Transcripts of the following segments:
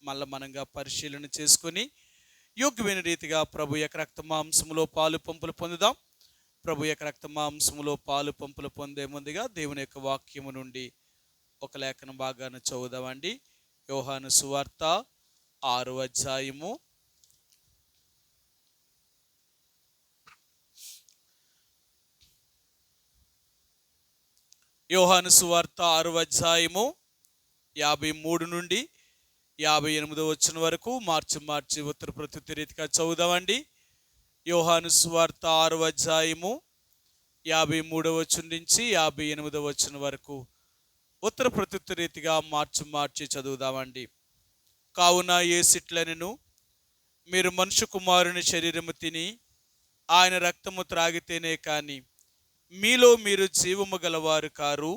మళ్ళీ మనంగా పరిశీలన చేసుకొని యోగ్యమైన రీతిగా ప్రభు యొక్క రక్త మాంసములో పాలు పంపులు పొందుదాం. ప్రభు యొక్క రక్త మాంసములో పాలు పంపులు పొందే ముందుగా దేవుని యొక్క వాక్యము నుండి ఒక లేఖన భాగాన్ని చదువుదామండి. యోహాను సువార్త 6వ అధ్యాయము 53 నుండి 58 వచనం వరకు మార్చి ఉత్తర ప్రత్యుత్తర రీతిగా చదువుదామండి. యోహాను సువార్త 6వ అధ్యాయము 53వ వచనం నుంచి 58వ వచనం వరకు ఉత్తర ప్రత్యుత్తర రీతిగా మార్చి చదువుదామండి. కావున యేసిట్లనెను, మీరు మనుష్య కుమారుని శరీరము తిని ఆయన రక్తము త్రాగితేనే కాని మీలో మీరు జీవము గలవారు కారు.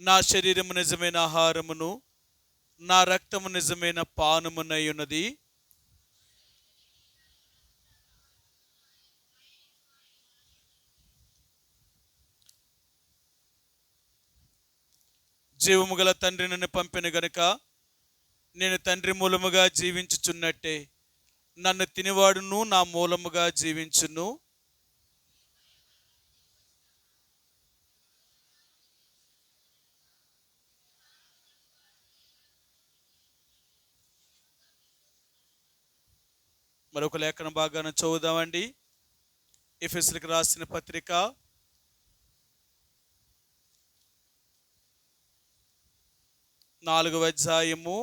నా శరీరము నిజమైన ఆహారమును, నా రక్తము నిజమైన పానమునై ఉన్నది. జీవము గల తండ్రి నన్ను పంపిన గనుక నేను తండ్రి మూలముగా జీవించుచున్నట్టే నన్ను తినివాడును నా మూలముగా జీవించును. మరొక లేఖన భాగాన్ని చదువుదామండి. ఎఫెసీయులకు రాసిన పత్రిక 4వ అధ్యాయము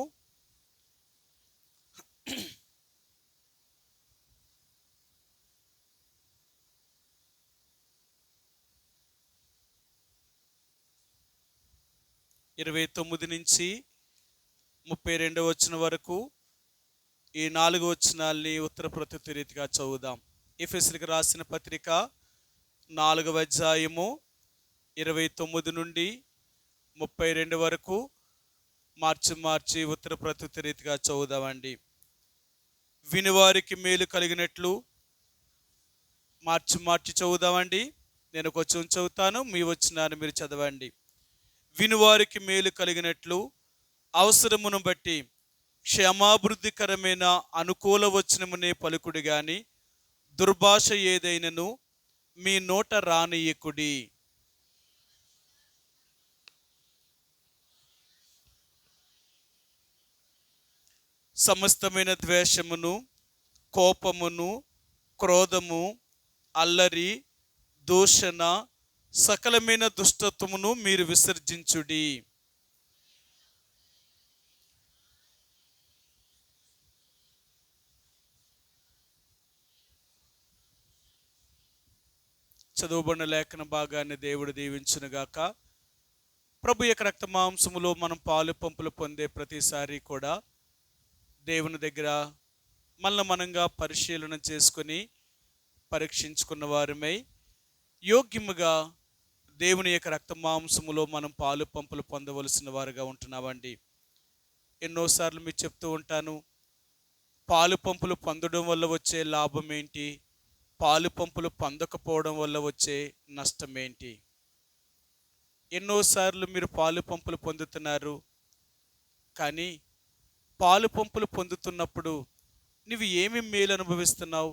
29 నుంచి 32వ వచనం వరకు ఈ 4 వచనాల్ని ఉత్తర ప్రత్యుత్తర రీతిగా చదువుదాం. ఎఫెసీయులకు రాసిన పత్రిక 4వ అధ్యాయము 29 నుండి 32 వరకు మార్చి ఉత్తర ప్రత్యుత్తర రీతిగా చదువుదామండి. వినివారికి మేలు కలిగినట్లు మార్చి చదువుదామండి. నేను కొంచెం చదువుతాను, మీ వచనాన్ని మీరు చదవండి. వినివారికి మేలు కలిగినట్లు అవసరమును బట్టి క్షమాభివృద్ధికరమైన అనుకూల వచనమునే పలుకుడు గాని దుర్భాష ఏదైనను మీ నోట రానియ్యకుడి. సమస్తమైన ద్వేషమును, కోపమును, క్రోధము, అల్లరి, దూషణ, సకలమైన దుష్టత్వమును మీరు విసర్జించుడి. చదువుబడిన లేఖన భాగాన్ని దేవుడు దీవించునుగాక. ప్రభు యొక్క రక్త మాంసములో మనం పాలు పంపులు పొందే ప్రతిసారి కూడా దేవుని దగ్గర మనంగా పరిశీలన చేసుకుని పరీక్షించుకున్న వారమై యోగ్యముగా దేవుని యొక్క రక్త మాంసములో మనం పాలు పంపులు పొందవలసిన వారుగా ఉంటున్నామండి. ఎన్నోసార్లు మీకు చెప్తూ ఉంటాను, పాలు పంపులు పొందడం వల్ల వచ్చే లాభం ఏంటి, పాలు పంపులు పొందకపోవడం వల్ల వచ్చే నష్టం ఏంటి. ఎన్నోసార్లు మీరు పాలు పంపులు పొందుతున్నారు, కానీ పాలు పంపులు పొందుతున్నప్పుడు నువ్వు ఏమి మేలు అనుభవిస్తున్నావు?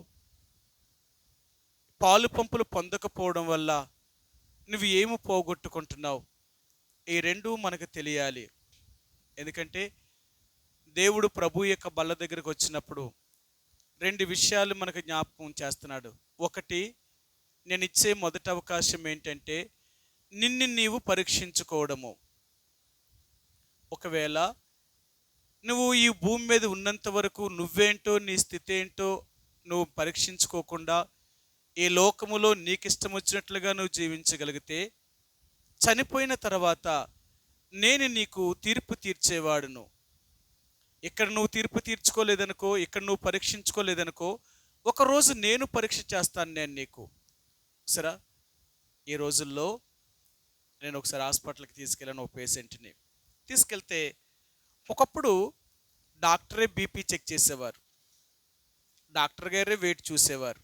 పాలు పంపులు పొందకపోవడం వల్ల నువ్వు ఏమి పోగొట్టుకుంటున్నావు? ఈ రెండు మనకు తెలియాలి. ఎందుకంటే దేవుడు ప్రభు యొక్క బల్ల దగ్గరికి వచ్చినప్పుడు 2 విషయాలు మనకు జ్ఞాపకం చేస్తున్నాడు. ఒకటి, నేను ఇచ్చే మొదటి అవకాశం ఏంటంటే నిన్ను నీవు పరీక్షించుకోవడము. ఒకవేళ నువ్వు ఈ భూమి మీద ఉన్నంత వరకు నువ్వేంటో, నీ స్థితి ఏంటో నువ్వు పరీక్షించుకోకుండా ఈ లోకములో నీకు ఇష్టం వచ్చినట్లుగా నువ్వు జీవించగలిగితే, చనిపోయిన తర్వాత నేను నీకు తీర్పు తీర్చేవాడును. ఇక్కడ నువ్వు తీర్పు తీర్చుకోలేదనుకో, ఇక్కడ నువ్వు పరీక్షించుకోలేదనుకో, ఒకరోజు నేను పరీక్ష చేస్తాను నేను నీకు. సరే, ఈ రోజుల్లో నేను ఒకసారి హాస్పిటల్కి తీసుకెళ్ళాను. ఒక పేషెంట్ని తీసుకెళ్తే ఒకప్పుడు డాక్టరే బీపీ చెక్ చేసేవారు, డాక్టర్ గారే వెయిట్ చూసేవారు,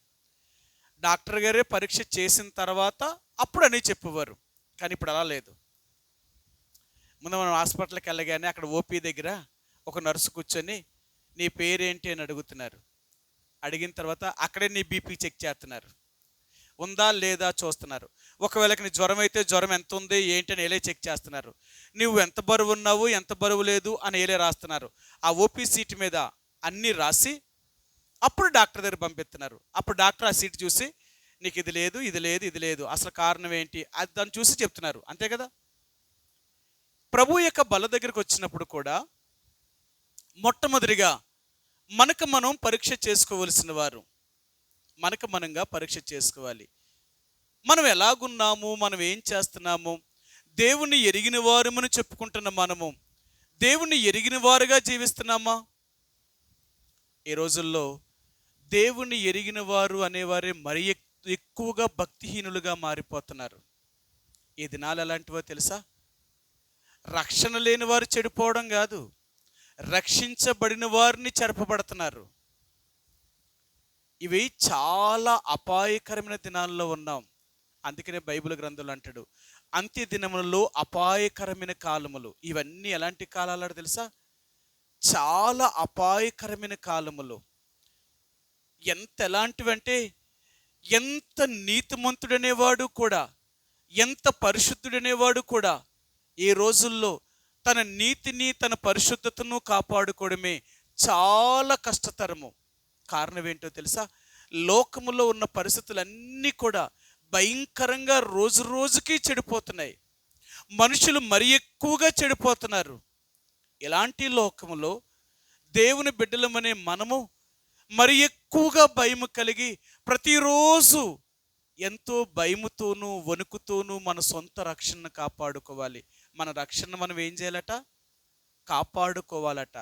డాక్టర్ గారే పరీక్ష చేసిన తర్వాత అప్పుడు అని చెప్పేవారు. కానీ ఇప్పుడు అలా లేదు. ముందు మనం హాస్పిటల్కి వెళ్ళగానే అక్కడ ఓపీ దగ్గర ఒక నర్సు కూర్చొని నీ పేరేంటి అని అడుగుతున్నారు. అడిగిన తర్వాత అక్కడే నీ బీపీ చెక్ చేస్తున్నారు, ఉందా లేదా చూస్తున్నారు. ఒకవేళ నీ జ్వరం అయితే జ్వరం ఎంత ఉంది ఏంటి అని ఏలే చెక్ చేస్తున్నారు. నువ్వు ఎంత బరువు ఉన్నావు ఎంత బరువు లేదు అని ఏలే రాస్తున్నారు. ఆ ఓపీ సీట్ మీద అన్నీ రాసి అప్పుడు డాక్టర్ దగ్గర పంపిస్తున్నారు. అప్పుడు డాక్టర్ ఆ సీట్ చూసి నీకు ఇది లేదు ఇది లేదు ఇది లేదు, అసలు కారణం ఏంటి అది దాన్ని చూసి చెప్తున్నారు. అంతే కదా. ప్రభు యొక్క బల్ల దగ్గరకు వచ్చినప్పుడు కూడా మొట్టమొదటిగా మనకు మనం పరీక్ష చేసుకోవలసిన వారు, మనకు మనంగా పరీక్ష చేసుకోవాలి. మనం ఎలాగున్నాము, మనం ఏం చేస్తున్నాము, దేవుణ్ణి ఎరిగిన వారమని చెప్పుకుంటున్న మనము దేవుణ్ణి ఎరిగిన వారుగా జీవిస్తున్నామా? ఈ రోజుల్లో దేవుణ్ణి ఎరిగిన వారు అనేవారే మరి ఎక్కువగా భక్తిహీనులుగా మారిపోతున్నారు. ఈ దినాలు ఎలాంటివో తెలుసా? రక్షణ లేని వారు చెడిపోవడం కాదు, రక్షించబడిన వారిని చెరపబడుతున్నారు. ఇవి చాలా అపాయకరమైన దినాల్లో ఉన్నాం. అందుకనే బైబిల్ గ్రంథంలో అంటాడు, అంత్య దినములలో అపాయకరమైన కాలములు. ఇవన్నీ ఎలాంటి కాలాలు తెలుసా? చాలా అపాయకరమైన కాలములు. ఎలాంటివంటే ఎంత నీతిమంతుడనేవాడు కూడా, ఎంత పరిశుద్ధుడనేవాడు కూడా ఈ రోజుల్లో తన నీతిని తన పరిశుద్ధతను కాపాడుకోవడమే చాలా కష్టతరము. కారణం ఏంటో తెలుసా? లోకములో ఉన్న పరిస్థితులన్నీ కూడా భయంకరంగా రోజు రోజుకి చెడిపోతున్నాయి. మనుషులు మరి ఎక్కువగా చెడిపోతున్నారు. ఇలాంటి లోకములో దేవుని బిడ్డలమనే మనము మరి ఎక్కువగా భయము కలిగి ప్రతిరోజు ఎంతో భయముతోనూ వణుకుతోనూ మన సొంత రక్షణను కాపాడుకోవాలి. మన రక్షణ మనం ఏం చేయాలట? కాపాడుకోవాలట.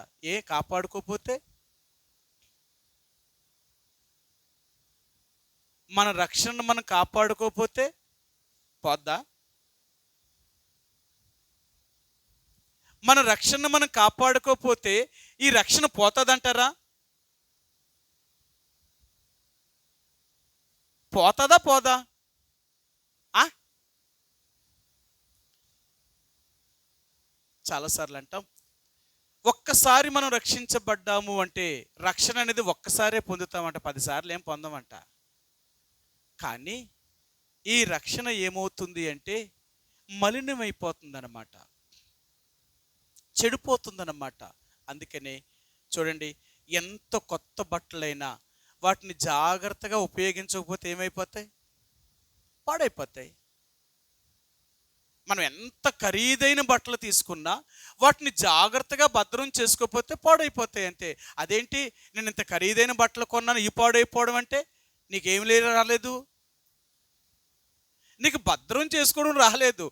కాపాడుకోకపోతే, మన రక్షణను మనం కాపాడుకోకపోతే పోద్దా? మన రక్షణను మనం కాపాడుకోకపోతే ఈ రక్షణ పోతుందంటారా? పోతుందా పోదా? చాలాసార్లు అంటాం, ఒక్కసారి మనం రక్షించబడ్డాము అంటే రక్షణ అనేది ఒక్కసారే పొందుతామంట, 10 సార్లు ఏం పొందమంట. కానీ ఈ రక్షణ ఏమవుతుంది అంటే మలినమైపోతుందన్నమాట, చెడిపోతుందన్నమాట. అందుకనే చూడండి, ఎంత కొత్త బట్టలైనా వాటిని జాగ్రత్తగా ఉపయోగించకపోతే ఏమైపోతాయి? పాడైపోతాయి. మనం ఎంత ఖరీదైన బట్టలు తీసుకున్నా వాటిని జాగ్రత్తగా భద్రం చేసుకోకపోతే పాడైపోతాయి అంతే. అదేంటి, నేను ఇంత ఖరీదైన బట్టలు కొన్నాను ఈ పాడైపోవడం అంటే? నీకేం రాలేదు, నీకు భద్రం చేసుకోవడం రాలేదు.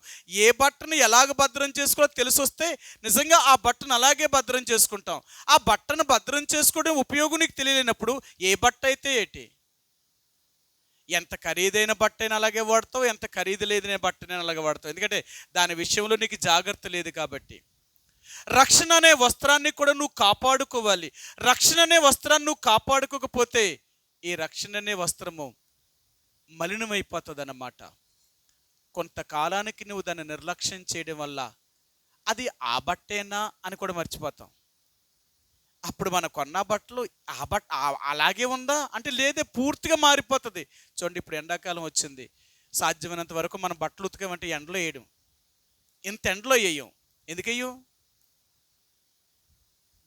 ఏ బట్టను ఎలాగ భద్రం చేసుకోవాలో తెలిసొస్తే నిజంగా ఆ బట్టను అలాగే భద్రం చేసుకుంటాం. ఆ బట్టను భద్రం చేసుకోవడం ఉపయోగం నీకు తెలియలేనప్పుడు ఏ బట్ట అయితే ఏంటి? ఎంత ఖరీదైన బట్టైనా అలాగే వాడతావు, ఎంత ఖరీదు లేదనే బట్టనైనా అలాగే వాడతావు. ఎందుకంటే దాని విషయంలో నీకు జాగ్రత్త లేదు కాబట్టి. రక్షణ అనే వస్త్రాన్ని కూడా నువ్వు కాపాడుకోవాలి. రక్షణ అనే వస్త్రాన్ని నువ్వు కాపాడుకోకపోతే ఈ రక్షణ అనే వస్త్రము మలినమైపోతుంది అన్నమాట. కొంతకాలానికి నువ్వు దాన్ని నిర్లక్ష్యం చేయడం వల్ల అది ఆ బట్టేనా అని కూడా మర్చిపోతాం. అప్పుడు మనం కొన్న బట్టలు అలాగే ఉందా అంటే లేదే, పూర్తిగా మారిపోతుంది. చూడండి, ఇప్పుడు ఎండాకాలం వచ్చింది, సాధ్యమైనంత వరకు మనం బట్టలు ఉతకమంటే ఎండలో వేయడం. ఇంత ఎండలో వేయం, ఎందుకు వేయం?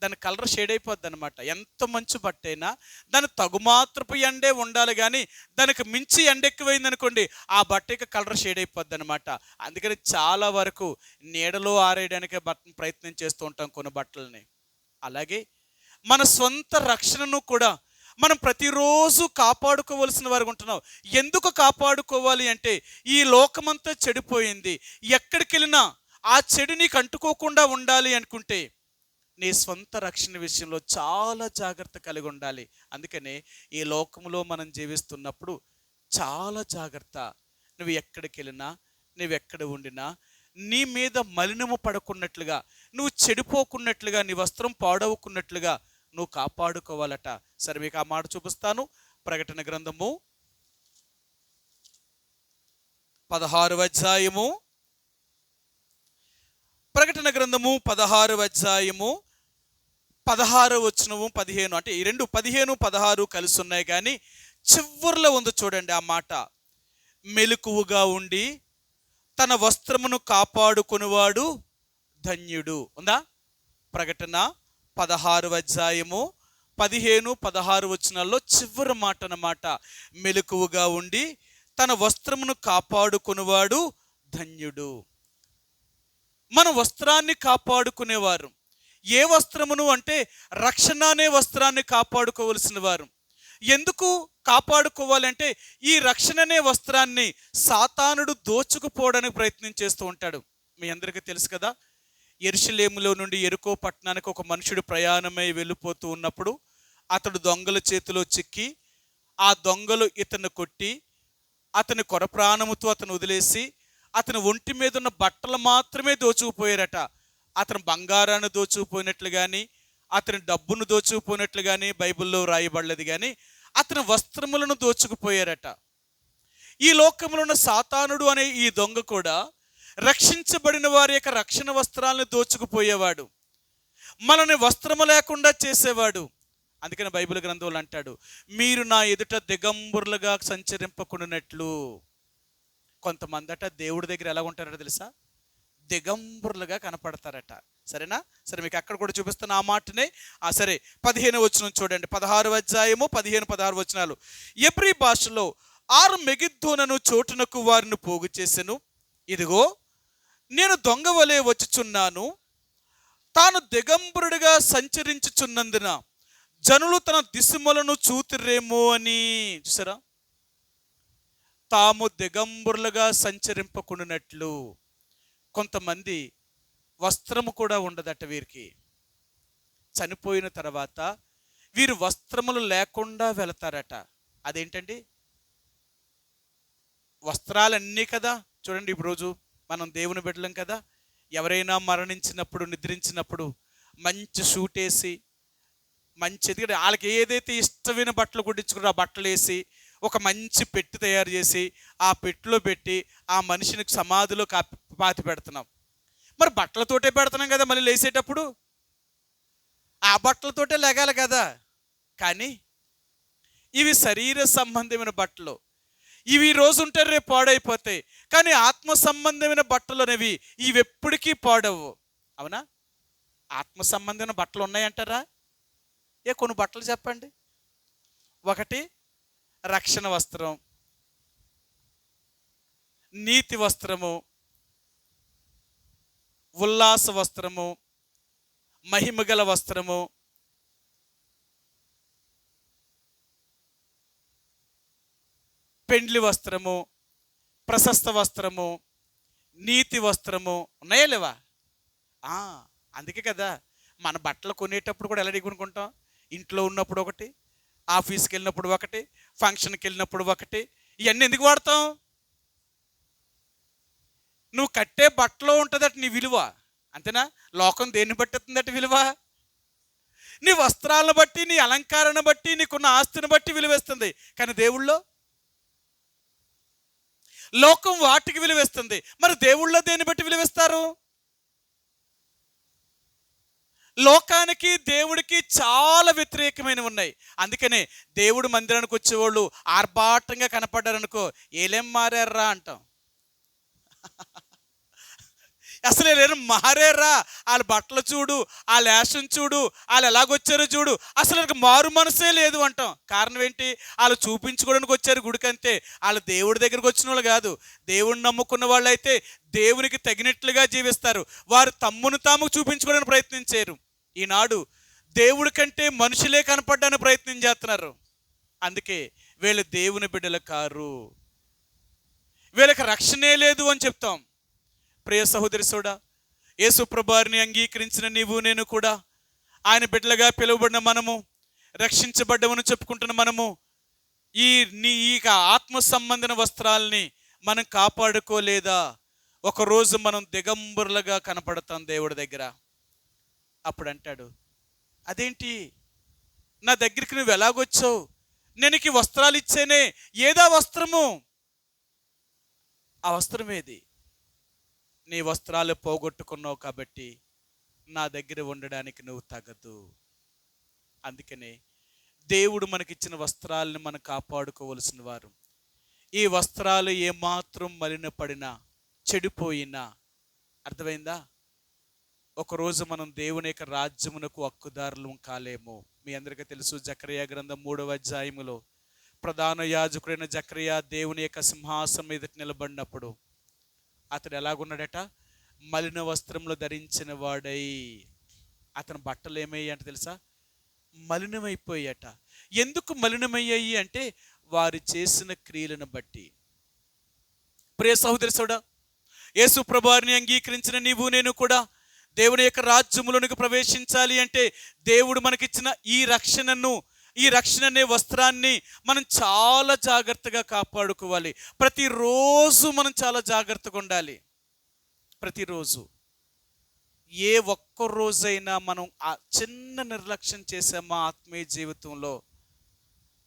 దాని కలర్ షేడ్ అయిపోద్ది అనమాట. ఎంత మంచి బట్ట అయినా దాని తగుమాత్రపు ఎండే ఉండాలి, కానీ దానికి మించి ఎండ ఎక్కువైంది అనుకోండి ఆ బట్టకి కలర్ షేడ్ అయిపోద్ది అనమాట. అందుకని చాలా వరకు నీడలో ఆరేయడానికి ప్రయత్నం చేస్తూ ఉంటాం కొన్ని బట్టలని. అలాగే మన సొంత రక్షణను కూడా మనం ప్రతిరోజు కాపాడుకోవలసిన వారు ఉంటున్నాం. ఎందుకు కాపాడుకోవాలి అంటే ఈ లోకమంతా చెడిపోయింది. ఎక్కడికి వెళ్ళినా ఆ చెడు నీకు అంటుకోకుండా ఉండాలి అనుకుంటే నీ సొంత రక్షణ విషయంలో చాలా జాగ్రత్త కలిగి ఉండాలి. అందుకనే ఈ లోకంలో మనం జీవిస్తున్నప్పుడు చాలా జాగ్రత్త. నువ్వు ఎక్కడికి వెళ్ళినా, నువ్వు ఎక్కడ ఉండినా నీ మీద మలినము పడకున్నట్లుగా, నువ్వు చెడిపోకున్నట్లుగా, నీ వస్త్రం పాడవుకున్నట్లుగా నువ్వు కాపాడుకోవాలట. సరే, మీకు ఆ మాట చూపిస్తాను. ప్రకటన గ్రంథము 16వ అధ్యాయము, ప్రకటన గ్రంథము 16వ అధ్యాయము 16వ వచనము 15, అంటే ఈ రెండు 15, 16 కలిసి ఉన్నాయి, కానీ చివర్లో ఉంది చూడండి ఆ మాట. మెలకువగా ఉండి తన వస్త్రమును కాపాడుకునివాడు ధన్యుడు. ఉందా? ప్రకటన 16వ అధ్యాయము 15, 16 వచనాల్లో చివరి మాట అన్నమాట. మెలకువగా ఉండి తన వస్త్రమును కాపాడుకునివాడు ధన్యుడు. మన వస్త్రాన్ని కాపాడుకునేవారు. ఏ వస్త్రమును అంటే రక్షణ అనే వస్త్రాన్ని కాపాడుకోవలసిన వారు. ఎందుకు కాపాడుకోవాలంటే ఈ రక్షణ అనే వస్త్రాన్ని సాతానుడు దోచుకుపోవడానికి ప్రయత్నం చేస్తూ ఉంటాడు. మీ అందరికీ తెలుసు కదా, యెరూషలేములో నుండి యెరికో పట్టణానికి ఒక మనుషుడు ప్రయాణమై వెళ్ళిపోతూ ఉన్నప్పుడు అతడు దొంగల చేతిలో చిక్కి, ఆ దొంగలు ఇతన్ని కొట్టి అతని కొర ప్రాణముతో అతను వదిలేసి అతని ఒంటి మీద ఉన్న బట్టలు మాత్రమే దోచుకుపోయారట. అతను బంగారాన్ని దోచుకుపోయినట్లు కానీ అతని డబ్బును దోచుకుపోయినట్లు కానీ బైబిల్లో రాయబడలేదు, కానీ అతని వస్త్రములను దోచుకుపోయారట. ఈ లోకంలో ఉన్న సాతానుడు అనే ఈ దొంగ కూడా రక్షించబడిన వారి యొక్క రక్షణ వస్త్రాలను దోచుకుపోయేవాడు, మనల్ని వస్త్రము లేకుండా చేసేవాడు. అందుకని బైబిల్ గ్రంథంలో అంటాడు, మీరు నా ఎదుట దిగంబరులుగా సంచరింపకుండానట్లు. కొంతమంది అట దేవుడి దగ్గర ఎలా ఉంటారట తెలుసా? దిగంబరులుగా కనపడతారట. సరేనా? సరే, మీకు అక్కడ కూడా చూపిస్తాను ఆ మాటనే. సరే, 15వ వచనం చూడండి, 16వ అధ్యాయము 15, 16 వచనాలు. ఎబ్రీ భాషలో 6 మెగిద్దోనను చోటునకు వారిని పోగు చేసెను. ఇదిగో నేను దొంగ వలె వచ్చుచున్నాను. తాను దిగంబరుడిగా సంచరించుచున్నందున జనులు తన దిశములను చూతిరేమో అని. చూసారా? తాము దిగంబరులుగా సంచరింపకుండానట్లు. కొంతమంది వస్త్రము కూడా ఉండదట వీరికి. చనిపోయిన తర్వాత వీరు వస్త్రములు లేకుండా వెళతారట. అదేంటండి? వస్త్రాలన్నీ కదా. చూడండి, ఈరోజు మనం దేవుని బిడ్డలం కదా. ఎవరైనా మరణించినప్పుడు, నిద్రించినప్పుడు మంచి సూట్ వేసి, మంచి ఎందుకంటే వాళ్ళకి ఏదైతే ఇష్టమైన బట్టలు కుట్టించుకున్నారో ఆ బట్టలు వేసి ఒక మంచి పెట్టి తయారు చేసి ఆ పెట్టిలో పెట్టి ఆ మనిషిని సమాధిలో పాతి పెడుతున్నాం. మరి బట్టలతోటే పెడుతున్నాం కదా, మళ్ళీ లేసేటప్పుడు ఆ బట్టలతోటే లెగాలి కదా. కానీ ఇవి శరీర సంబంధమైన బట్టలు. ఇవి రోజు ఉంటే రేపు పాడైపోతాయి. కానీ ఆత్మ సంబంధమైన బట్టలు అనేవి ఇవి ఎప్పటికీ పాడవు. అవునా? ఆత్మ సంబంధమైన బట్టలు ఉన్నాయంటారా? కొన్ని బట్టలు చెప్పండి. ఒకటి రక్షణ వస్త్రం, నీతి వస్త్రము, ఉల్లాస వస్త్రము, మహిమగల వస్త్రము, పెండ్లి వస్త్రము, ప్రశస్త వస్త్రము, నీతి వస్త్రము. ఉన్నాయా లేవా? అందుకే కదా మన బట్టలు కొనేటప్పుడు కూడా ఎలా కొనుక్కుంటాం. ఇంట్లో ఉన్నప్పుడు ఒకటి, ఆఫీస్కి వెళ్ళినప్పుడు ఒకటి, ఫంక్షన్కి వెళ్ళినప్పుడు ఒకటి. ఇవన్నీ ఎందుకు వాడతాం? నువ్వు కట్టే బట్టలో ఉంటుందట నీ విలువ. అంతేనా? లోకం దేన్ని బట్టి విలువ? నీ వస్త్రాలను బట్టి, నీ అలంకారాన్ని బట్టి, నీకున్న ఆస్తిని బట్టి విలువేస్తుంది. కానీ దేవుళ్ళో లోకం వాటికి విలువేస్తుంది. మరి దేవుళ్ళో దేన్ని బట్టి విలువేస్తారు? లోకానికి దేవుడికి చాలా వ్యతిరేకమైనవి ఉన్నాయి. అందుకనే దేవుడు మందిరానికి వచ్చేవాళ్ళు ఆర్భాటంగా కనపడ్డారనుకో, ఏలేం మారారా అంటాం. అసలు లేరు, మారేరా. వాళ్ళ బట్టలు చూడు, వాళ్ళ యాషన్ చూడు, వాళ్ళు ఎలాగొచ్చారో చూడు, అసలు మారు మనసే లేదు అంటాం. కారణం ఏంటి? వాళ్ళు చూపించుకోవడానికి వచ్చారు గుడికంతే. వాళ్ళు దేవుడి దగ్గరికి వచ్చిన వాళ్ళు కాదు. దేవుడిని నమ్ముకున్న వాళ్ళు అయితే దేవునికి తగినట్లుగా జీవిస్తారు. వారు తమ్మును తాము చూపించుకోవడానికి ప్రయత్నించారు. ఈనాడు దేవుడి కంటే మనుషులే కనపడడానికి ప్రయత్నం చేస్తున్నారు. అందుకే వీళ్ళు దేవుని బిడ్డలు కారు, వీళ్ళకి రక్షణే లేదు అని చెప్తాం. ప్రియ సహోదరి సోడా, యేసు ప్రభువుని అంగీకరించిన నీవు నేను కూడా, ఆయన బిడ్డలుగా పిలువబడిన మనము, రక్షించబడ్డమని చెప్పుకుంటున్న మనము, ఈ ఆత్మ సంబంధన వస్త్రాలని మనం కాపాడుకోలేదా? ఒకరోజు మనం దిగంబరులుగా కనపడతాం దేవుడి దగ్గర. అప్పుడు అంటాడు, అదేంటి నా దగ్గరికి నువ్వు ఎలాగొచ్చావు? నేను ఈ వస్త్రాలు ఇచ్చేనే, ఏదా వస్త్రము? ఆ వస్త్రం ఏది? నీ వస్త్రాలు పోగొట్టుకున్నావు కాబట్టి నా దగ్గర ఉండడానికి నువ్వు తగదు. అందుకనే దేవుడు మనకిచ్చిన వస్త్రాలను మనం కాపాడుకోవలసిన వారు. ఈ వస్త్రాలు ఏమాత్రం మలినపడినా, చెడిపోయినా, అర్థమైందా, ఒకరోజు మనం దేవుని యొక్క రాజ్యమునకు హక్కుదారులు కాలేము. మీ అందరికీ తెలుసు, జకరియా గ్రంథం 3వ అధ్యాయములో ప్రధాన యాజకుడైన జకరియా దేవుని యొక్క సింహాసనం మీద నిలబడినప్పుడు అతడు ఎలాగున్నాడట? మలిన వస్త్రములు ధరించిన వాడై. అతని బట్టలు ఏమయ్యాయి అంటే తెలుసా? మలినమైపోయాట. ఎందుకు మలినమయ్యాయి అంటే వారు చేసిన క్రియలను బట్టి. ప్రియ సహోదరి సోడా, యేసు ప్రభువారిని అంగీకరించిన నీవు నేను కూడా దేవుని యొక్క రాజ్యములోనికి ప్రవేశించాలి అంటే దేవుడు మనకిచ్చిన ఈ రక్షణ అనే వస్త్రాన్ని మనం చాలా జాగ్రత్తగా కాపాడుకోవాలి. ప్రతిరోజు మనం చాలా జాగ్రత్తగా ఉండాలి. ప్రతిరోజు ఏ ఒక్క రోజైనా మనం ఆ చిన్న నిర్లక్ష్యం చేసామా ఆత్మీయ జీవితంలో,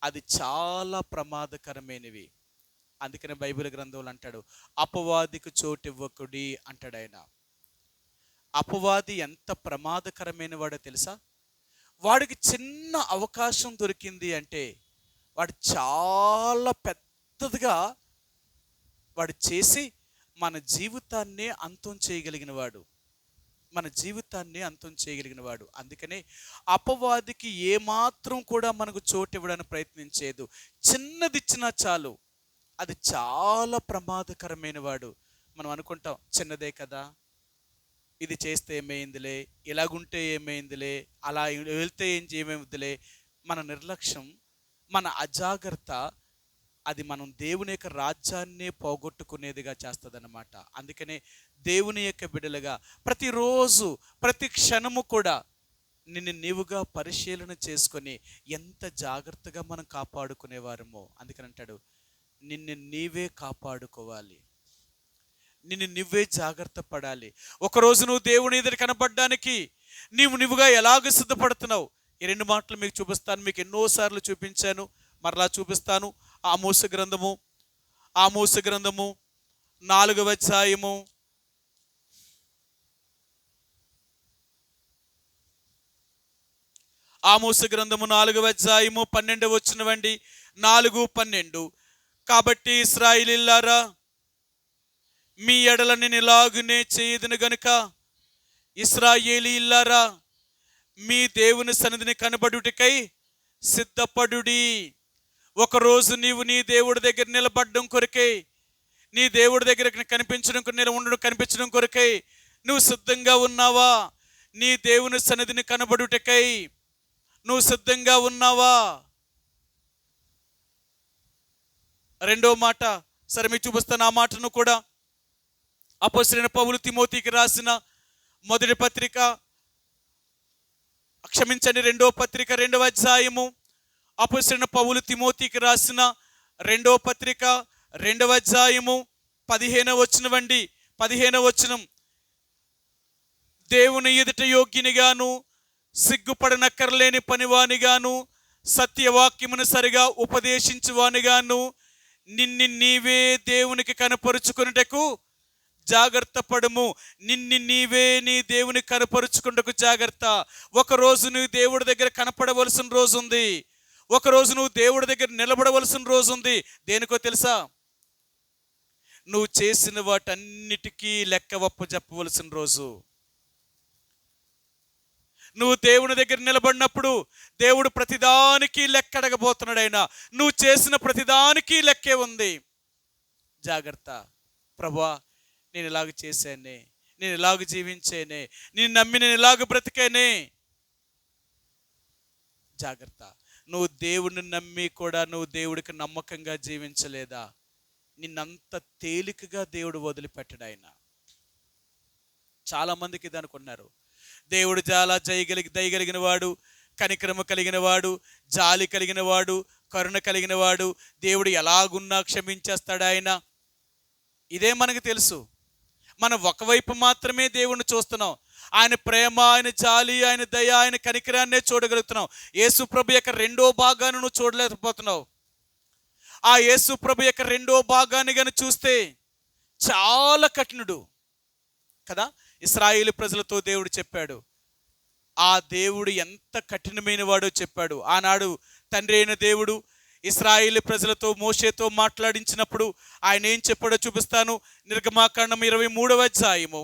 అది చాలా ప్రమాదకరమైనవి. అందుకనే బైబిల్ గ్రంథంలో అంటాడు, అపవాదికి చోటు ఇవ్వకుడి అంటాడు ఆయన. అపవాది ఎంత ప్రమాదకరమైన వాడో తెలుసా? వాడికి చిన్న అవకాశం దొరికింది అంటే వాడు చాలా పెద్దదిగా వాడు చేసి మన జీవితాన్ని అంతం చేయగలిగిన వాడు. అందుకనే అపవాదికి ఏమాత్రం కూడా మనకు చోటు ఇవ్వడానికి ప్రయత్నించేదు. చిన్నదిచ్చినా చాలు, అది చాలా ప్రమాదకరమైన వాడు. మనం అనుకుంటాం, చిన్నదే కదా, ఇది చేస్తే ఏమైందిలే, ఇలాగుంటే ఏమైందిలే, అలా వెళ్తే ఏమైందిలే. మన నిర్లక్ష్యం, మన అజాగ్రత్త, అది మనం దేవుని యొక్క రాజ్యాన్నే పోగొట్టుకునేదిగా చేస్తుందన్నమాట. అందుకనే దేవుని యొక్క బిడ్డలుగా ప్రతిరోజు ప్రతి క్షణము కూడా నిన్ను నీవుగా పరిశీలన చేసుకొని ఎంత జాగ్రత్తగా మనం కాపాడుకునేవారమో. అందుకని అంటాడు, నిన్ను నీవే కాపాడుకోవాలి, నిన్ను నువ్వే జాగ్రత్త పడాలి. ఒకరోజు నువ్వు దేవుని ఎదురు కనపడడానికి నువ్వుగా ఎలాగ సిద్ధపడుతున్నావు? ఈ 2 మాటలు మీకు చూపిస్తాను. మీకు ఎన్నోసార్లు చూపించాను, మరలా చూపిస్తాను. ఆమోసు గ్రంథము 4వ అధ్యాయము 4వ అధ్యాయము 12వ వచనమండి. 4:12. కాబట్టి ఇశ్రాయేలీయులారా, మీ ఎడల నేను ఇలాగునే చేయదును గనుక ఇశ్రాయేలీయులారా, మీ దేవుని సన్నిధిని కనబడుటకై సిద్ధపడుడి. ఒకరోజు నీవు నీ దేవుడి దగ్గర నిలబడడం కొరకై, నీ దేవుడి దగ్గర కనిపించడం కొరకై నువ్వు సిద్ధంగా ఉన్నావా? నీ దేవుని సన్నిధిని కనబడుటకై నువ్వు సిద్ధంగా ఉన్నావా? రెండో మాట, సరే మీకు చూపిస్తాను ఆ మాటను కూడా. అపోస్తలుడైన పౌలు తిమోతికి రాసిన మొదటి పత్రిక, రెండో పత్రిక 2వ అధ్యాయము. అపోస్తలుడైన పౌలు తిమోతికి రాసిన 2వ పత్రిక 2వ అధ్యాయము 15వ వచనమండి. 15వ వచనం, దేవుని ఎదుట యోగ్యునిగాను, సిగ్గుపడనక్కర్లేని పనివానిగాను, సత్యవాక్యమును సరిగా ఉపదేశించువానిగాను నిన్ను నీవే దేవునికి కనపరుచుకున్నటకు జాగ్రత్త పడుము. నిన్ను నీవే నీ దేవుని కనపరుచుకుంటకు జాగ్రత్త. ఒకరోజు నువ్వు దేవుడి దగ్గర కనపడవలసిన రోజు ఉంది, ఒకరోజు నువ్వు దేవుడి దగ్గర నిలబడవలసిన రోజు ఉంది. దేనికో తెలుసా? నువ్వు చేసిన వాటన్నిటికీ లెక్క చెప్పవలసిన రోజు. నువ్వు దేవుని దగ్గర నిలబడినప్పుడు దేవుడు ప్రతిదానికి లెక్క అడగబోతున్నాడు. ఆయన నువ్వు చేసిన ప్రతిదానికి లెక్కే ఉంది. జాగ్రత్త. ప్రభువా, నేను ఇలాగ చేశానే, నేను ఇలాగ జీవించేనే, నేను నమ్మి నేను ఇలాగ బ్రతికేనే. జాగ్రత్త. నువ్వు దేవుడిని నమ్మి కూడా నువ్వు దేవుడికి నమ్మకంగా జీవించలేదా? నిన్నంత తేలికగా దేవుడు వదిలిపెట్టడు. ఆయన చాలామందికి ఇది అనుకున్నారు, దేవుడు చాలా దయగలిగిన వాడు, కనికరము కలిగిన వాడు, జాలి కలిగిన వాడు, కరుణ కలిగిన వాడు, దేవుడు ఎలాగున్నా క్షమించేస్తాడు ఆయన. ఇదే మనకు తెలుసు. మనం ఒకవైపు మాత్రమే దేవుణ్ణి చూస్తున్నాం. ఆయన ప్రేమ, ఆయన జాలి, ఆయన దయ, ఆయన కనికరాన్నే చూడగలుగుతున్నాం. యేసు ప్రభు యొక్క 2వ భాగాన్ని నువ్వు చూడలేకపోతున్నావు. ఆ యేసు ప్రభు యొక్క 2వ భాగాన్ని కానీ చూస్తే చాలా కఠినుడు కదా. ఇశ్రాయేలు ప్రజలతో దేవుడు చెప్పాడు. ఆ దేవుడు ఎంత కఠినమైన వాడో చెప్పాడు. ఆనాడు తండ్రి అయిన దేవుడు ఇశ్రాయేలు ప్రజలతో మోషేతో మాట్లాడించినప్పుడు ఆయన ఏం చెప్పాడో చూపిస్తాను. నిర్గమాకాండము 23వ అధ్యాయము,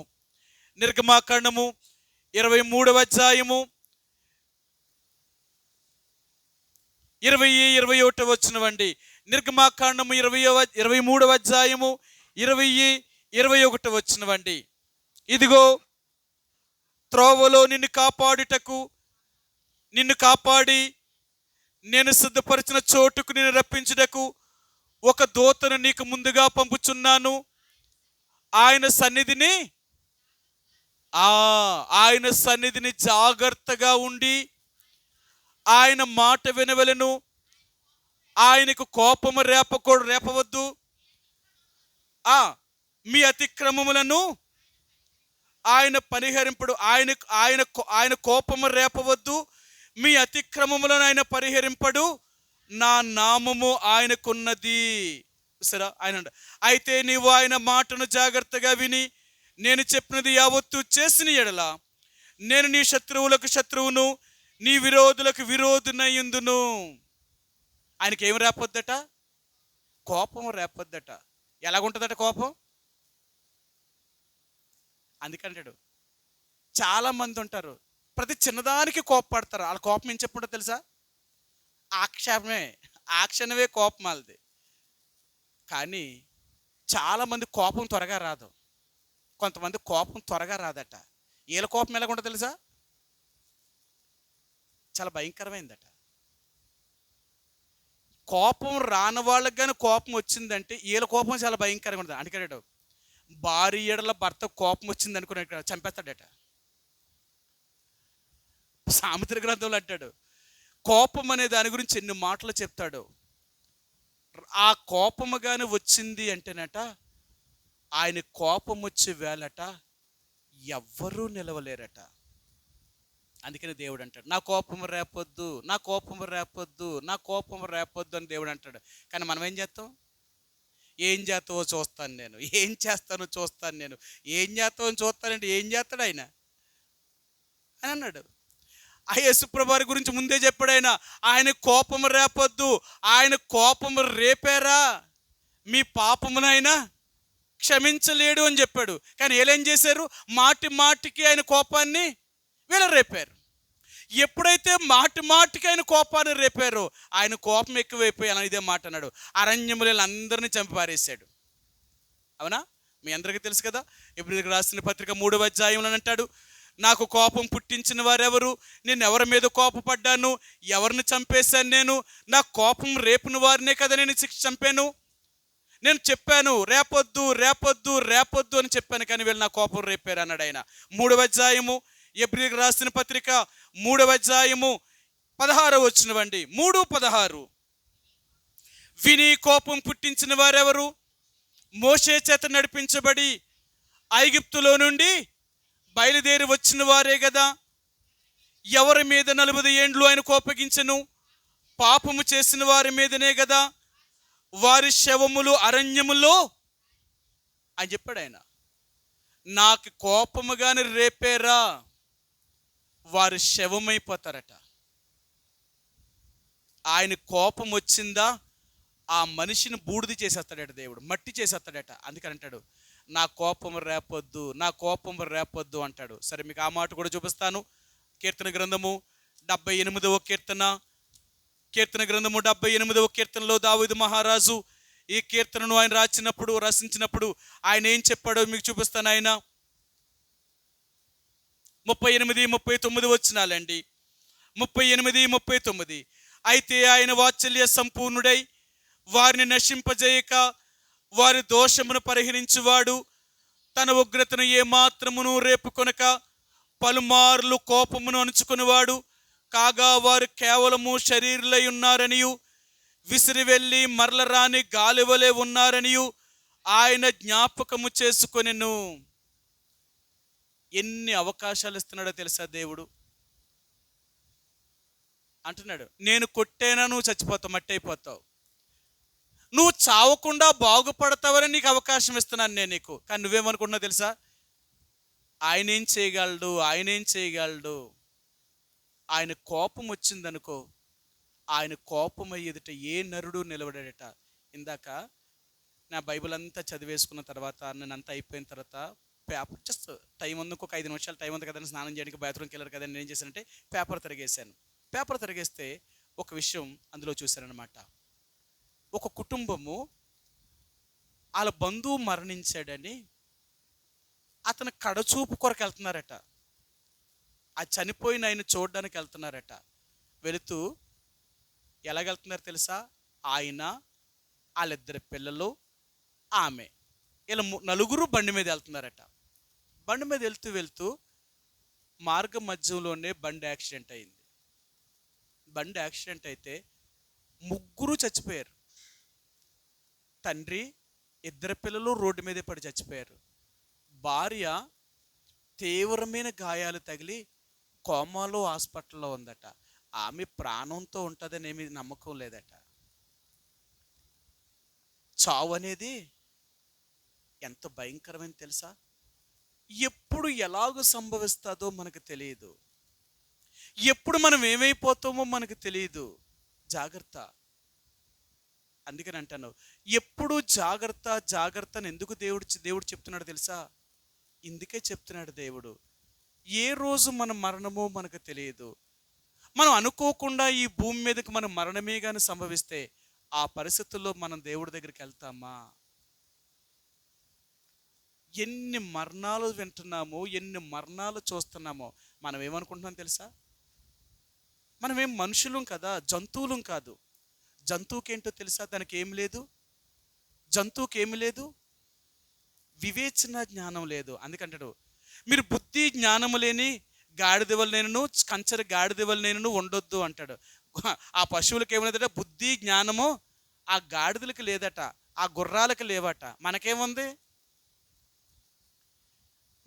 నిర్గమాకాండము 23వ అధ్యాయము 20-21 వచనమండి. నిర్గమాకాండము 23వ అధ్యాయము 20-21 వచనమండి. ఇదిగో త్రోవలో నిన్ను కాపాడి నేను సిద్ధపరిచిన చోటుకు నిన్ను రప్పించుటకు ఒక దూతను నీకు ముందుగా పంపుచున్నాను. ఆయన సన్నిధిని జాగ్రత్తగా ఉండి ఆయన మాట వినవలెను. ఆయనకు కోపము రేపవద్దు. మీ అతిక్రమములను ఆయన పరిహరింపడు. ఆయన కోపము రేపవద్దు. మీ అతిక్రమములను ఆయన పరిహరింపడు. నా నామము ఆయనకున్నది. సరే ఆయన అయితే నీవు ఆయన మాటను జాగ్రత్తగా విని నేను చెప్పినది యావత్తు చేసిన ఎడల నేను నీ శత్రువులకు శత్రువును, నీ విరోధులకు విరోధునయుందును. ఆయనకి ఏం రేపొద్దట? కోపం రేపొద్దట. ఎలాగుంటుందట కోపం? అందుకంటాడు చాలా మంది ఉంటారు, ప్రతి చిన్నదానికి కోపపడతారు. వాళ్ళ కోపం ఏం చెప్పుంటో తెలుసా? ఆక్షణమే కోపం వాళ్ళది. కానీ చాలామంది కోపం త్వరగా రాదు. కొంతమంది కోపం త్వరగా రాదట. వీళ్ళ కోపం ఎలాగుంటుందో తెలుసా? చాలా భయంకరమైందట. కోపం రాని వాళ్ళకి కానీ కోపం వచ్చిందంటే వీళ్ళ కోపం చాలా భయంకరంగా ఉంటుంది. అందుకన్నాడు భార్య ఎడల భర్త కోపం వచ్చింది అనుకున్నాడు చంపేస్తాడట. సామెతల గ్రంథంలో అంటాడు కోపం అనే దాని గురించి ఎన్ని మాటలు చెప్తాడు. ఆ కోపము కానీ వచ్చింది అంటేనట ఆయన కోపం వచ్చే వేళట ఎవ్వరూ నిలవలేరట. అందుకని దేవుడు అంటాడు నా కోపము రేపొద్దు, నా కోపము రేపొద్దు, నా కోపము రేపొద్దు అని దేవుడు అంటాడు. కానీ మనం ఏం చేస్తాం? ఏం చేస్తావో చూస్తాను నేను, ఏం చేస్తానో చూస్తాను నేను, ఏం చేస్తావో చూస్తానంటే ఏం చేస్తాడు ఆయన అని అన్నాడు. ఆ యేసుప్రభువారి గురించి ముందే చెప్పాడు ఆయన కోపము రేపొద్దు. ఆయన కోపము రేపారా మీ పాపమునైనా క్షమించలేడు అని చెప్పాడు. కానీ వీళ్ళేం చేశారు? మాటి మాటికి ఆయన కోపాన్ని వీళ్ళు రేపారు. ఎప్పుడైతే మాటి మాటికి ఆయన కోపాన్ని రేపారో ఆయన కోపం ఎక్కువైపోయి అలా ఇదే మాట అన్నాడు, అరణ్యములో అందరినీ చంపి పారేశాడు. అవునా? మీ అందరికీ తెలుసు కదా. ఎబ్రీయులకు రాసిన పత్రిక 3వ అధ్యాయంలో అంటాడు నాకు కోపం పుట్టించిన వారెవరు? నేను ఎవరి మీద కోపపడ్డాను? ఎవరిని చంపేశాను? నేను నా కోపం రేపిన వారినే కదా నేను చంపాను. నేను చెప్పాను రేపొద్దు రేపొద్దు రేపొద్దు అని చెప్పాను, కానీ వీళ్ళు నా కోపం రేపారు అన్నాడు ఆయన. 3వ అధ్యాయము ఎబ్రీయులకు రాసిన పత్రిక 3వ అధ్యాయము 16వ వచనమండి. 3:16 విని కోపం పుట్టించిన వారెవరు? మోషే చేత నడిపించబడి ఐగుప్తులో నుండి బయలుదేరి వచ్చిన వారే కదా. ఎవరి మీద 40 ఏండ్లు ఆయన కోపగించెను? పాపము చేసిన వారి మీదనే కదా. వారి శవములు అరణ్యములో అని చెప్పాడు ఆయన. నాకు కోపము కానీ రేపేరా వారు శవమైపోతారట. ఆయన కోపం వచ్చిందా ఆ మనిషిని బూడిద చేసేస్తాడట దేవుడు, మట్టి చేసేస్తాడట. అందుకని అంటాడు నా కోపం రేపొద్దు, నా కోపం రేపొద్దు అంటాడు. సరే మీకు ఆ మాట కూడా చూపిస్తాను. కీర్తన గ్రంథము 78వ కీర్తన, కీర్తన గ్రంథము 78వ కీర్తనలో దావీదు మహారాజు ఈ కీర్తనను ఆయన రచించినప్పుడు ఆయన ఏం చెప్పాడో మీకు చూపిస్తాను. ఆయన 38-39 వచనాలండి. 38-39 అయితే ఆయన వాత్సల్య సంపూర్ణుడై వారిని నశింపజేయక వారి దోషమును పరిహరించువాడు, తన ఉగ్రతను ఏమాత్రమును రేపుకొనక పలుమార్లు కోపమును అణుచుకునేవాడు కాగా వారు కేవలము శరీరులై ఉన్నారనియు విసిరి వెళ్ళి మరల రాని గాలివలే ఉన్నారనియు ఆయన జ్ఞాపకము చేసుకొనెను. ఎన్ని అవకాశాలు ఇస్తున్నాడో తెలుసా దేవుడు? అంటున్నాడు నేను కొట్టేనా నువ్వు చచ్చిపోతావు, మట్టి అయిపోతావు. నువ్వు చావకుండా బాగుపడతావని నీకు అవకాశం ఇస్తున్నాను నేను నీకు. కానీ నువ్వేమనుకుంటున్నావు తెలుసా? ఆయన ఏం చేయగలడు, ఆయన ఏం చేయగలడు. ఆయన కోపం వచ్చిందనుకో, ఆయన కోపం ఎదుట ఏ నరుడు నిలబడాడట. ఇందాక నా బైబిల్ అంతా చదివేసుకున్న తర్వాత, నేను అంతా అయిపోయిన తర్వాత పేపర్ జస్ట్ టైం ఉంది, ఇంకొక 5 నిమిషాలు టైం ఉంది కదండి, స్నానం చేయడానికి బాత్రూమ్కి వెళ్ళారు కదండి. నేను ఏం చేశానంటే పేపర్ తిరిగేశాను. పేపర్ తిరిగేస్తే ఒక విషయం అందులో చూశానన్నమాట. ఒక కుటుంబము వాళ్ళ బంధువు మరణించాడని అతను కడచూపు కొరకు వెళ్తున్నారట. ఆ చనిపోయిన ఆయన చూడడానికి వెళ్తున్నారట. వెళుతూ ఎలాగెళ్తున్నారు తెలుసా? ఆయన, వాళ్ళిద్దరు పిల్లలు, ఆమె, ఇలా నలుగురు బండి మీద వెళ్తున్నారట. బండి మీద వెళ్తూ మార్గ మధ్యలోనే బండి యాక్సిడెంట్ అయింది. బండి యాక్సిడెంట్ అయితే ముగ్గురు చచ్చిపోయారు. తండ్రి, ఇద్దరు పిల్లలు రోడ్డు మీదే పడి చచ్చిపోయారు. భార్య తీవ్రమైన గాయాలు తగిలి కోమాలో హాస్పిటల్లో ఉందట. ఆమె ప్రాణంతో ఉంటుందని ఏమీ నమ్మకం లేదట. చావు అనేది ఎంత భయంకరమైన తెలుసా? ఎప్పుడు ఎలాగో సంభవిస్తుందో మనకు తెలియదు. ఎప్పుడు మనం ఏమైపోతామో మనకు తెలియదు. జాగ్రత్త. అందుకని అంటాను, ఎప్పుడు జాగ్రత్త జాగ్రత్త అని ఎందుకు దేవుడు చెప్తున్నాడు తెలుసా? ఇందుకే చెప్తున్నాడు దేవుడు. ఏ రోజు మన మరణమో మనకు తెలియదు. మనం అనుకోకుండా ఈ భూమి మీదకి మన మరణమే కానీ సంభవిస్తే ఆ పరిస్థితుల్లో మనం దేవుడి దగ్గరికి వెళ్తామా? ఎన్ని మరణాలు వింటున్నామో, ఎన్ని మరణాలు చూస్తున్నామో. మనం ఏమనుకుంటున్నాం తెలుసా? మనమేం మనుషులం కదా, జంతువులం కాదు. జంతువుకి ఏంటో తెలుసా? దానికి ఏం లేదు. జంతువుకి ఏమి లేదు, వివేచన జ్ఞానం లేదు. అందుకంటాడు, మీరు బుద్ధి జ్ఞానము లేని గాడిదవలనేను, కంచర గాడిదవలనేను ఉండొద్దు అంటాడు. ఆ పశువులకు ఏమన్నదట? బుద్ధి జ్ఞానము ఆ గాడిదలకు లేదట, ఆ గుర్రాలకు లేవట. మనకేముంది?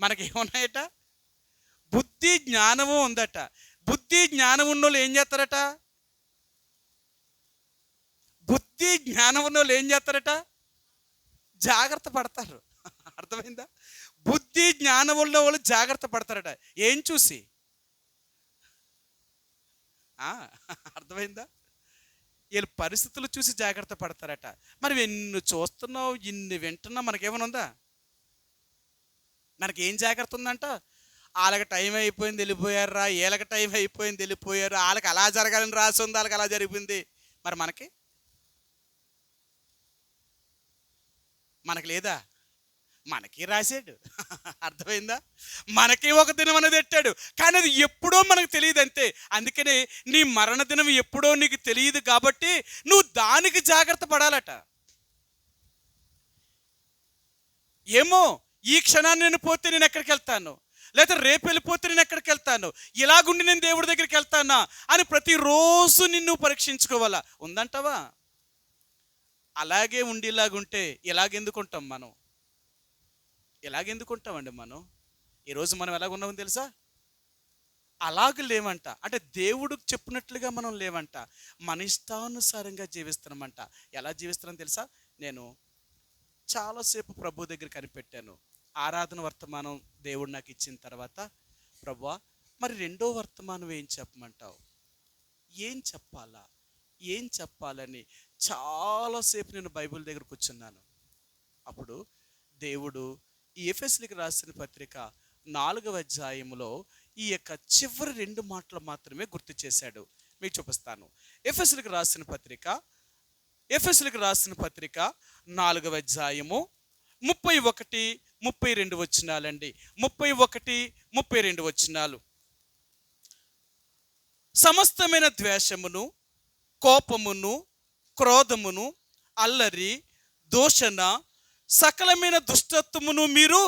మనకేమున్నాయట? బుద్ధి జ్ఞానము ఉందట. బుద్ధి జ్ఞానం ఉన్నోళ్ళు ఏం చేస్తారట? బుద్ధి జ్ఞానం ఉన్నోళ్ళు ఏం చేస్తారట? జాగ్రత్త పడతారు. అర్థమైందా? బుద్ధి జ్ఞానం ఉన్న వాళ్ళు జాగ్రత్త పడతారట. ఏం చూసి? అర్థమైందా? వీళ్ళు పరిస్థితులు చూసి జాగ్రత్త పడతారట. మరి ఎన్ని చూస్తున్నావు, ఇన్ని వింటున్నావు, మనకేమైనా ఉందా? మనకేం జాగ్రత్త ఉందంట? వాళ్ళకి టైం అయిపోయింది వెళ్ళిపోయారా, వీళ్ళకి టైం అయిపోయింది వెళ్ళిపోయారు, వాళ్ళకి అలా జరగాలని రాసి ఉంది, వాళ్ళకి అలా జరిగింది. మరి మనకి లేదా? మనకి రాశాడు. అర్థమైందా? మనకి ఒక దినం అనేది పెట్టాడు, కానీ అది ఎప్పుడో మనకు తెలియదు అంతే. అందుకనే నీ మరణ దినం ఎప్పుడో నీకు తెలియదు కాబట్టి నువ్వు దానికి జాగ్రత్త పడాలట. ఏమో ఈ క్షణాన్ని నేను పోతే నేను ఎక్కడికి వెళ్తాను, లేదా రేపు వెళ్ళిపోతే నేను ఎక్కడికి వెళ్తాను, ఇలాగుండి నేను దేవుడి దగ్గరికి వెళ్తానా అని ప్రతిరోజు నిన్ను పరీక్షించుకోవాలా. ఉందంటావా? అలాగే ఉండి ఇలాగుంటే ఇలాగెందుకుంటాం మనం? ఎలాగెందుకుంటామండి మనం? ఈరోజు మనం ఎలాగున్నామని తెలుసా? అలాగ లేవంట. అంటే దేవుడు చెప్పినట్లుగా మనం లేవంట, మన ఇష్టానుసారంగా జీవిస్తున్నామంట. ఎలా జీవిస్తున్నాం తెలుసా? నేను చాలాసేపు ప్రభు దగ్గర కనిపెట్టాను. ఆరాధన వర్తమానం దేవుడు నాకు ఇచ్చిన తర్వాత, ప్రభువా మరి రెండో వర్తమానం ఏం చెప్పమంటావు, ఏం చెప్పాలా, ఏం చెప్పాలని చాలాసేపు నేను బైబిల్ దగ్గర కూర్చున్నాను. అప్పుడు దేవుడు ఈ ఎఫెసీయులకు రాసిన పత్రిక 4వ అధ్యాయంలో ఈ యొక్క చివరి 2 మాటలు మాత్రమే గుర్తు చేశాడు. మీకు చూపిస్తాను. ఎఫెసీయులకు రాసిన పత్రిక 4వ అధ్యాయము 31, 32 వచనాలండి. 31, 32 వచనాలు. సమస్తమైన ద్వేషమును, కోపమును, క్రోధమును, అల్లరి, దూషణ, సకలమైన దుష్టత్వమును మీరు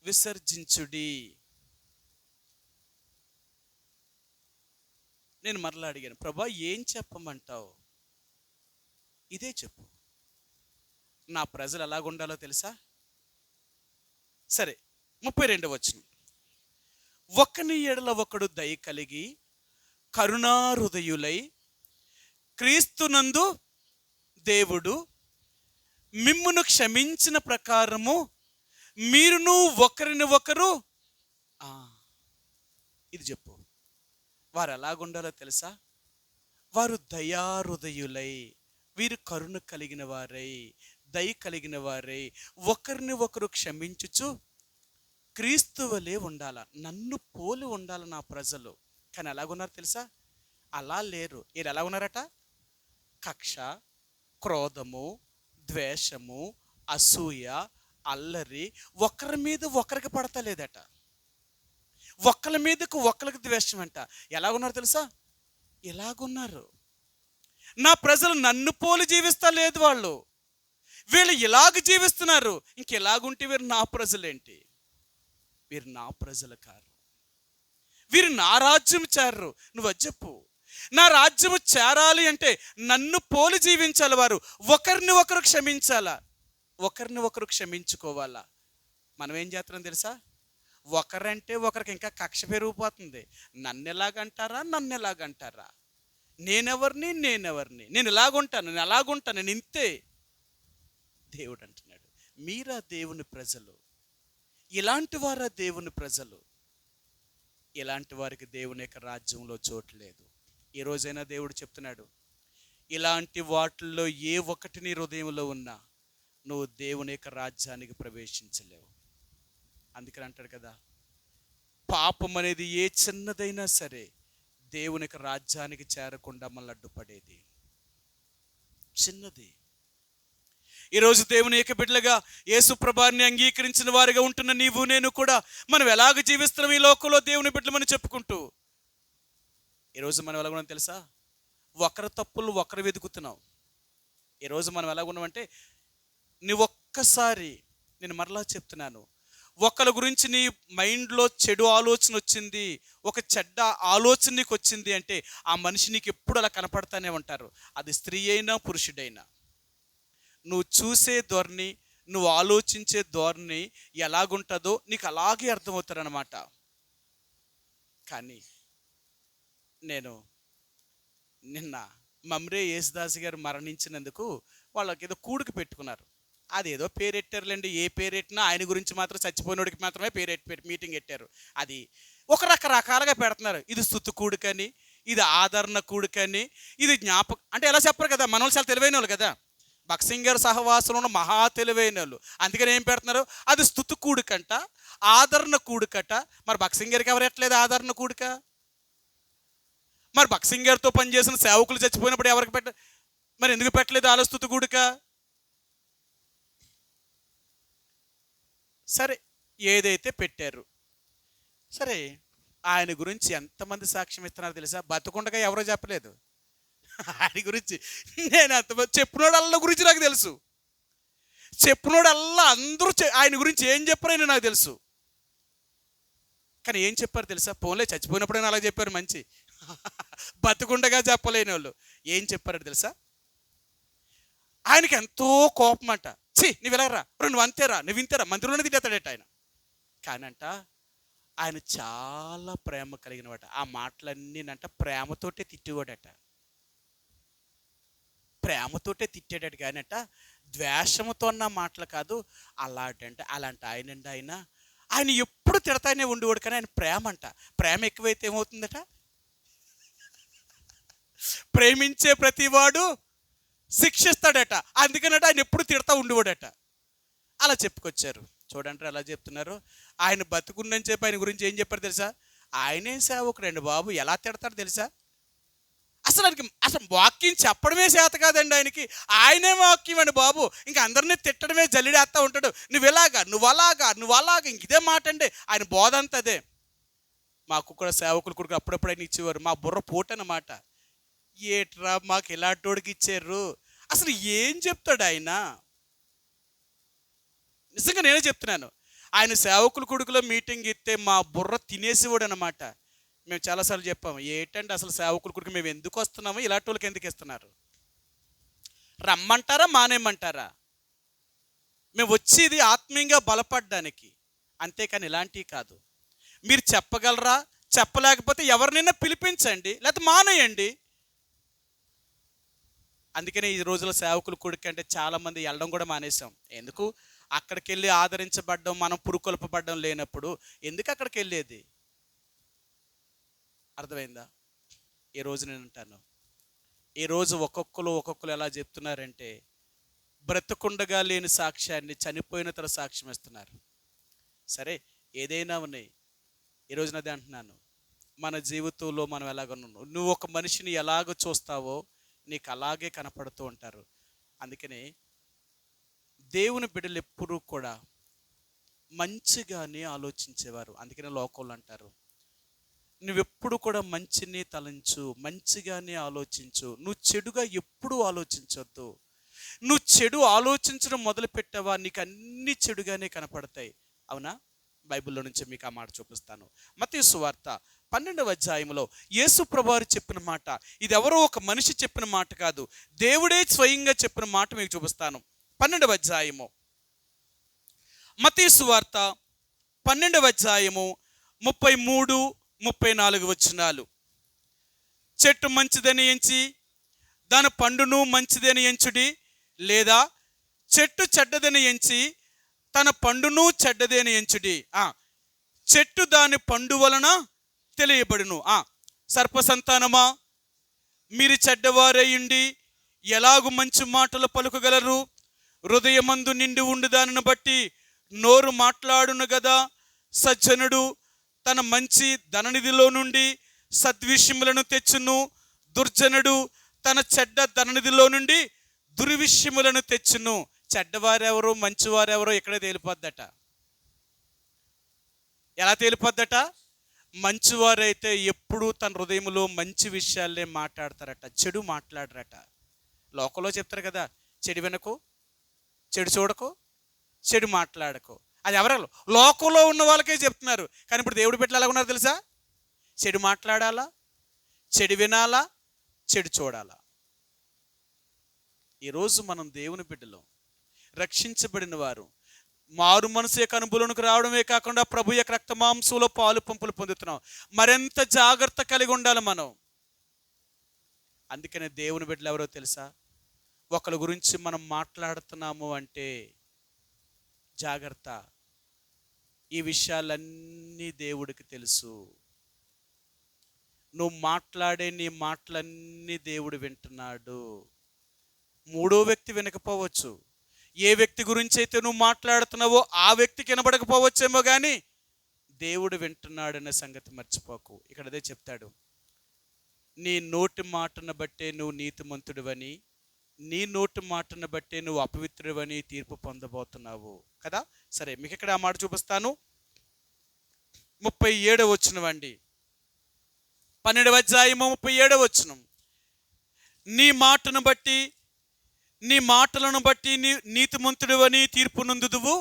విసర్జించుడి. నేను మరలా అడిగాను, ప్రభా ఏం చెప్పమంటావు? ఇదే చెప్పు. నా ప్రజలు ఎలాగుండాలో తెలుసా? సరే, 32 వచనం. ఒకని ఎడల ఒకడు దయ కలిగి కరుణాహృదయులై క్రీస్తునందు దేవుడు మిమ్మును క్షమించిన ప్రకారము మీరును ఒకరిని ఒకరు ఆ, ఇది చెప్పు. వారు ఎలాగుండాలో తెలుసా? వారు దయాహృదయులై, వీరు కరుణ కలిగిన వారై, దయ కలిగిన వారై, ఒకరిని ఒకరు క్షమించుచు క్రీస్తు వలె ఉండాల. నన్ను పోలి ఉండాల నా ప్రజలు. కానీ ఎలాగున్నారు తెలుసా? అలా లేరు. వీరు ఎలా ఉన్నారట? కక్ష, క్రోధము, ద్వేషము, అసూయ, అల్లరి, ఒకరి మీద ఒకరికి పడతలేదట. ఒకరి మీదకు ఒకరికి ద్వేషం అంట. ఎలాగున్నారు తెలుసా? ఇలాగున్నారు. నా ప్రజలు నన్ను పోలి జీవిస్తా లేదు వాళ్ళు. వీళ్ళు ఇలాగ జీవిస్తున్నారు. ఇంకెలాగుంటే వీరు నా ప్రజలేంటి? వీరు నా ప్రజలు కారు. వీరు నా రాజ్యం చేరరు. నువ్వు చెప్పు. నా రాజ్యము చేరాలి అంటే నన్ను పోలి జీవించాలి. వారు ఒకరిని ఒకరు క్షమించాలా, ఒకరిని ఒకరు క్షమించుకోవాలా. మనం ఏం చేస్తున్నాం తెలుసా? ఒకరంటే ఒకరికి ఇంకా కక్ష పెరిగిపోతుంది. నన్ను ఎలాగంటారా, నన్ను ఎలాగంటారా, నేనెవరిని, నేను ఇలాగుంటాను, నేను అలాగుంటాను, నేను ఇంతే. దేవుడు అంటున్నాడు, మీరా దేవుని ప్రజలు, ఇలాంటి వారా దేవుని ప్రజలు. ఇలాంటి వారికి దేవుని యొక్క రాజ్యంలో చోటు లేదు. ఈ రోజైనా దేవుడు చెప్తున్నాడు, ఇలాంటి వాటిల్లో ఏ ఒక్కటి నీ హృదయంలో ఉన్నా నువ్వు దేవుని యొక్క రాజ్యానికి ప్రవేశించలేవు. అందుకని అంటాడు కదా, పాపం అనేది ఏ చిన్నదైనా సరే దేవుని యొక్క రాజ్యానికి చేరకుండా మళ్ళీ అడ్డుపడేది. చిన్నది. ఈరోజు దేవుని యొక్క బిడ్డలుగా యేసు ప్రభువుని అంగీకరించిన వారిగా ఉంటున్న నీవు నేను కూడా మనం ఎలాగ జీవిస్తున్నాం ఈ లోకంలో దేవుని బిడ్డలమని చెప్పుకుంటూ. ఈరోజు మనం ఎలాగున్నాం తెలుసా? ఒకరి తప్పులు ఒకరు వెతుకుతున్నాం. ఈరోజు మనం ఎలాగున్నామంటే, నువ్వు ఒక్కసారి, నేను మరలా చెప్తున్నాను, ఒకరి గురించి నీ మైండ్లో చెడు ఆలోచన వచ్చింది, ఒక చెడ్డ ఆలోచన నీకు వచ్చింది అంటే ఆ మనిషి నీకు ఎప్పుడు అలా కనపడతానే ఉంటారు. అది స్త్రీ అయినా పురుషుడైనా. నువ్వు చూసే ధోరణి, నువ్వు ఆలోచించే ధోరణి ఎలాగుంటుందో నీకు అలాగే అర్థమవుతారనమాట. కానీ నేను నిన్న మమ్రే యేసుదాస్ గారు మరణించినందుకు వాళ్ళకి ఏదో కూడిక పెట్టుకున్నారు. అదేదో పేరెట్టారులేండి. ఏ పేరెట్టినా ఆయన గురించి మాత్రం చచ్చిపోయినోడికి మాత్రమే పేరెట్టి మీటింగ్ పెట్టారు. అది ఒక రకరకాలుగా పెడుతున్నారు. ఇది స్తుతి కూడికని, ఇది ఆదరణ కూడికని, ఇది జ్ఞాపకం అంటే ఎలా చెప్పరు కదా. మన వాళ్ళు చాలా తెలివైన వాళ్ళు కదా. భక్సింగ్ గారు సహవాసంలో ఉన్న మహా తెలివైన వాళ్ళు. అందుకని ఏం పెడుతున్నారు? అది స్తుతి కూడికంట, ఆదరణ కూడికట. మరి భక్సింగ్ గారికి ఎవరు ఎట్లేదు ఆదరణ కూడిక? మరి భక్సింగ్ గారితో పనిచేసిన సేవకులు చచ్చిపోయినప్పుడు ఎవరికి మరి ఎందుకు పెట్టలేదు ఆలో స్తుతి కూడిక? సరే, ఏదైతే పెట్టారు సరే. ఆయన గురించి ఎంతమంది సాక్ష్యం ఇస్తున్నారు తెలుసా? బతుకుండగా ఎవరో చెప్పలేదు ఆయన గురించి. నేను ఎంతమంది చెప్పినోడల్లా గురించి నాకు తెలుసు. చెప్పినోడల్లా అందరూ ఆయన గురించి ఏం చెప్పారని నాకు తెలుసు. కానీ ఏం చెప్పారు తెలుసా? పోన్లే, చచ్చిపోయినప్పుడైనా అలా చెప్పారు మంచి. బతుకుండగా చెప్పలేని వాళ్ళు ఏం చెప్పారు తెలుసా? ఆయనకి ఎంతో కోపం అంట. నువ్వు వెళ్ళరా, నువ్వు అంతేరా, నువ్వు ఇంతేరా, మందిరంలోనే తిట్టేస్తాడట ఆయన. కానంట ఆయన చాలా ప్రేమ కలిగినవాట. ఆ మాటలన్నీనంట ప్రేమతోటే తిట్టేవాడట. ప్రేమతోటే తిట్టాడట. కానట ద్వేషముతో అన్న మాటలు కాదు. అలాంటి ఆయనండి ఆయన ఎప్పుడు తిడతానే ఉండేవాడు. కానీ ఆయన ప్రేమ అంట. ప్రేమ ఎక్కువైతే ఏమవుతుందట? ప్రేమించే ప్రతివాడు శిక్షిస్తాడట. అందుకనట ఆయన ఎప్పుడు తిడతా ఉండేవాడట. అలా చెప్పుకొచ్చారు. చూడండి అలా చెప్తున్నారు. ఆయన బతుకున్నని చెప్పి ఆయన గురించి ఏం చెప్పారు తెలుసా? ఆయనే సేవకుడండి బాబు, ఎలా తిడతాడు తెలుసా? అసలు వాక్యం చెప్పడమే చేత కాదండి ఆయనకి. ఆయనే వాక్యం అండి బాబు. ఇంకా అందరినీ తిట్టడమే, జల్లిడేస్తా ఉంటాడు. నువ్వు ఇలాగా, నువ్వు అలాగా, ఇంక ఇదే మాట అండి ఆయన బోధ అంతా అదే. మాకు కూడా సేవకులు కూడా అప్పుడప్పుడు ఆయన ఇచ్చేవారు. మా బుర్ర పోటన్నమాట. ఏట్రా మాకు ఇలాంటోడికి ఇచ్చారు. అసలు ఏం చెప్తాడు ఆయన? నిజంగా నేనే చెప్తున్నాను. ఆయన సేవకుల కొడుకులో మీటింగ్ ఇస్తే మా బుర్ర తినేసేవాడు అనమాట. మేము చాలాసార్లు చెప్పాము, ఏంటంటే అసలు సేవకుల కొడుకు మేము ఎందుకు వస్తున్నాము, ఇలాంటి వాళ్ళకి ఎందుకు ఇస్తున్నారు? రమ్మంటారా, మానేమంటారా? మేము వచ్చేది ఆత్మీయంగా బలపడడానికి, అంతేకాని ఇలాంటివి కాదు. మీరు చెప్పగలరా? చెప్పలేకపోతే ఎవరినైనా పిలిపించండి, లేకపోతే మానేయండి. అందుకనే ఈ రోజుల్లో సేవకులు కూడిక అంటే చాలామంది వెళ్ళడం కూడా మానేసాం. ఎందుకు? అక్కడికి వెళ్ళి ఆదరించబడ్డం, మనం పురుకొల్పబడ్డం లేనప్పుడు ఎందుకు అక్కడికి వెళ్ళేది? అర్థమైందా? ఈ రోజు నేను అంటాను, ఈరోజు ఒక్కొక్కరు ఎలా చెప్తున్నారంటే బ్రతుకుండగా లేని సాక్ష్యాన్ని చనిపోయిన తర సాక్ష్యం ఇస్తున్నారు. సరే, ఏదైనా ఉన్నాయి. ఈరోజు నాది అంటున్నాను, మన జీవితంలో మనం ఎలాగన్నాను, నువ్వు ఒక మనిషిని ఎలాగ చూస్తావో నీకు అలాగే కనపడుతూ ఉంటారు. అందుకనే దేవుని బిడ్డలు ఎప్పుడూ కూడా మంచిగానే ఆలోచించేవారు. అందుకనే లోకంలో అంటారు, నువ్వెప్పుడు కూడా మంచిని తలంచు, మంచిగానే ఆలోచించు, నువ్వు చెడుగా ఎప్పుడూ ఆలోచించొద్దు. నువ్వు చెడు ఆలోచించడం మొదలు పెట్టావా నీకు అన్ని చెడుగానే కనపడతాయి. అవునా? బైబిల్లో నుంచి మీకు ఆ మాట చూపిస్తాను. మత్తయి సువార్త 12వ అధ్యాయంలో యేసు ప్రభువారు చెప్పిన మాట, ఇది ఎవరో ఒక మనిషి చెప్పిన మాట కాదు, దేవుడే స్వయంగా చెప్పిన మాట మీకు చూపిస్తాను. 12వ అధ్యాయము, మత్తయి సువార్త 12వ అధ్యాయము 33-34 వచనాలు. చెట్టు మంచిదని ఎంచి దాని పండును మంచిదని ఎంచుడి, లేదా చెట్టు చెడ్డదని ఎంచి తన పండును చెడ్డదని ఎంచుడి. చెట్టు దాని పండు వలన తెలియబడును. సర్పసంతానమా, మీరు చెడ్డవారయ్యుండి ఎలాగు మంచి మాటలు పలుకగలరు? హృదయమందు నిండి ఉండు దానిని బట్టి నోరు మాట్లాడును గదా. సజ్జనుడు తన మంచి ధననిధిలో నుండి సద్విషయములను తెచ్చును, దుర్జనుడు తన చెడ్డ ధననిధిలో నుండి దుర్విషయములను తెచ్చును. చెడ్డవారెవరో మంచివారెవరో ఇక్కడే తేలిపోద్దట. ఎలా తేలిపోద్దట? మంచివారైతే ఎప్పుడూ తన హృదయంలో మంచి విషయాలే మాట్లాడతారట, చెడు మాట్లాడరట. లోకంలో చెప్తారు కదా, చెడు వినకు, చెడు చూడకు, చెడు మాట్లాడకు. అది ఎవరు? లోకంలో ఉన్న వాళ్ళకే చెప్తున్నారు. కానీ ఇప్పుడు దేవుడి బిడ్డలు ఎలా ఉన్నారు తెలుసా? చెడు మాట్లాడాలా, చెడు వినాలా, చెడు చూడాలా. ఈరోజు మనం దేవుని బిడ్డలు, రక్షించబడిన వారు, మారు మనసు యొక్క అనుభవంలోకి రావడమే కాకుండా ప్రభు యొక్క రక్త మాంసంలో పాలు పంపులు పొందుతున్నాం. మరింత జాగ్రత్త కలిగి ఉండాలి మనం. అందుకనే దేవుని బిడ్డలు ఎవరో తెలుసా? ఒకరి గురించి మనం మాట్లాడుతున్నాము అంటే జాగ్రత్త. ఈ విషయాలన్నీ దేవుడికి తెలుసు. నువ్వు మాట్లాడే నీ మాటలన్నీ దేవుడు వింటున్నాడు. మూడో వ్యక్తి వినకపోవచ్చు. ఏ వ్యక్తి గురించి అయితే నువ్వు మాట్లాడుతున్నావో ఆ వ్యక్తికి వినబడకపోవచ్చేమో, కానీ దేవుడు వింటున్నాడనే సంగతి మర్చిపోకు. ఇక్కడ అదే చెప్తాడు, నీ నోటి మాటను బట్టే నువ్వు నీతిమంతుడివని, నీ నోటి మాటను బట్టే నువ్వు అపవిత్రుడివని తీర్పు పొందబోతున్నావు కదా. సరే, మీకు ఇక్కడ ఆ మాట చూపిస్తాను. 37వ వచనం అండి, 12వ అధ్యాయము 37వ వచనం. నీ మాటను బట్టి, నీ మాటలను బట్టి నీ నీతిమంతుడివని తీర్పు నొందుదువు,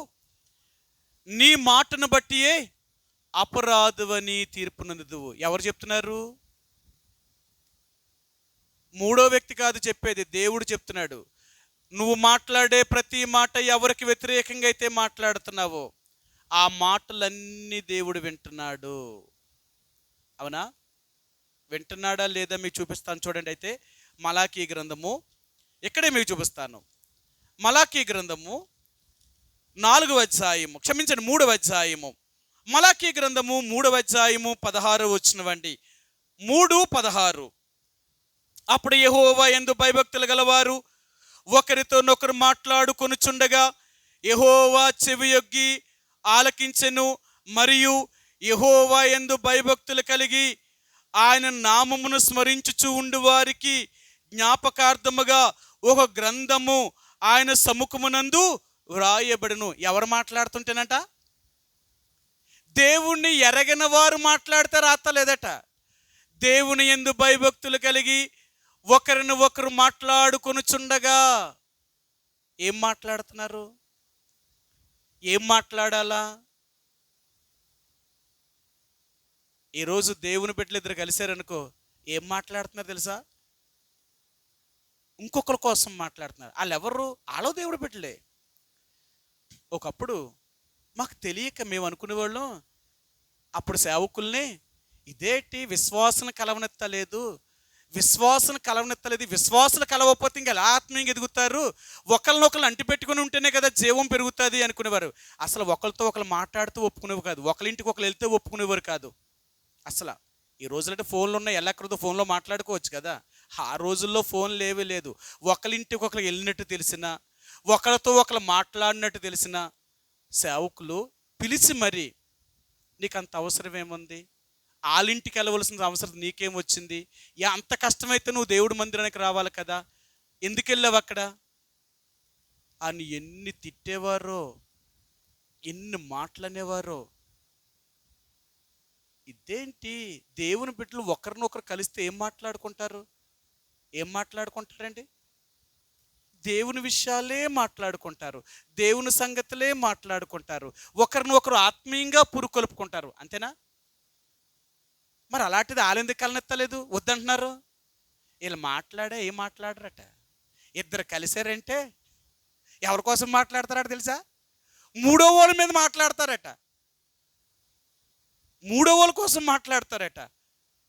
నీ మాటను బట్టియే అపరాధువని తీర్పు నొందుదువు. ఎవరు చెప్తున్నారు? మూడో వ్యక్తి కాదు చెప్పేది, దేవుడు చెప్తున్నాడు. నువ్వు మాట్లాడే ప్రతి మాట ఎవరికి వ్యతిరేకంగా అయితే మాట్లాడుతున్నావో ఆ మాటలన్నీ దేవుడు వింటున్నాడు. అవునా? వింటున్నాడా లేదా మీకు చూపిస్తాను చూడండి. అయితే మలాకీ గ్రంథము, ఇక్కడే మీకు చూపిస్తాను. మలాకీ గ్రంథము 4వ అధ్యాయము, క్షమించండి 3వ అధ్యాయము. మలాకీ గ్రంథము 3వ అధ్యాయము 16వ వచనం అండి. 3:16. అప్పుడు యెహోవా యందు భయభక్తులు గలవారు ఒకరితోనొకరు మాట్లాడుకొనుచుండగా యెహోవా చెవియొగ్గి ఆలకించెను, మరియు యెహోవా యందు భయభక్తులు కలిగి ఆయన నామమును స్మరించుచు ఉండు వారికి జ్ఞాపకార్థముగా ఒక గ్రంథము ఆయన సముఖమునందు వ్రాయబడును. ఎవరు మాట్లాడుతుంటేనట? దేవుణ్ణి ఎరగిన వారు మాట్లాడితే రాత్తలేదట. దేవుని యందు భయభక్తులు కలిగి ఒకరిని ఒకరు మాట్లాడుకొనుచుండగా. ఏం మాట్లాడుతున్నారు? ఏం మాట్లాడాలా? ఈరోజు దేవుని బిడ్డలు ఇద్దరు కలిశారనుకో, ఏం మాట్లాడుతున్నారు తెలుసా? ఇంకొకరి కోసం మాట్లాడుతున్నారు. వాళ్ళు ఎవరు? వాళ్ళో దేవుడు బిడ్డలే. ఒకప్పుడు మాకు తెలియక మేము అనుకునేవాళ్ళం, అప్పుడు సేవకుల్ని, ఇదేంటి విశ్వాసం కలవనెత్తలేదు, విశ్వాసం కలవనెత్తలేదు. విశ్వాసులు కలవకపోతే ఇంకా ఎలా ఆత్మీయంగా ఎదుగుతారు? ఒకరినొకరు అంటిపెట్టుకుని ఉంటేనే కదా జీవం పెరుగుతుంది అనుకునేవారు. అసలు ఒకరితో ఒకరు మాట్లాడుతూ ఒప్పుకునేవారు కాదు. ఒకరింటికి ఒకరు వెళ్తే ఒప్పుకునేవారు కాదు. అసలు ఈ రోజులంటే ఫోన్లు ఉన్నాయి, ఎల్లెక్కడదో ఫోన్లో మాట్లాడుకోవచ్చు కదా. ఆ రోజుల్లో ఫోన్ లేవే లేదు. ఒకరింటికి ఒకరు వెళ్ళినట్టు తెలిసినా, ఒకరితో ఒకరు మాట్లాడినట్టు తెలిసిన సేవకులు పిలిచి మరి, నీకు అంత అవసరం ఏముంది? వాళ్ళింటికి వెళ్ళవలసిన అవసరం నీకేమొచ్చింది? అంత కష్టమైతే నువ్వు దేవుడి మందిరానికి రావాలి కదా, ఎందుకు వెళ్ళావు అక్కడ అని ఎన్ని తిట్టేవారో, ఎన్ని మాటలనేవారో. ఇదేంటి, దేవుని బిడ్డలు ఒకరినొకరు కలిస్తే ఏం మాట్లాడుకుంటారండి? దేవుని విషయాలే మాట్లాడుకుంటారు, దేవుని సంగతులే మాట్లాడుకుంటారు, ఒకరినొకరు ఆత్మీయంగా పురుకొలుపుకుంటారు. అంతేనా? మరి అలాంటిది ఆలెందుకు కలనెత్తలేదు? వద్దంటున్నారు. వీళ్ళు ఏం మాట్లాడరట. ఇద్దరు కలిసారంటే ఎవరి కోసం మాట్లాడతారట తెలుసా? మూడో వాళ్ళ మీద మాట్లాడతారట. మూడో వాళ్ళ కోసం మాట్లాడతారట.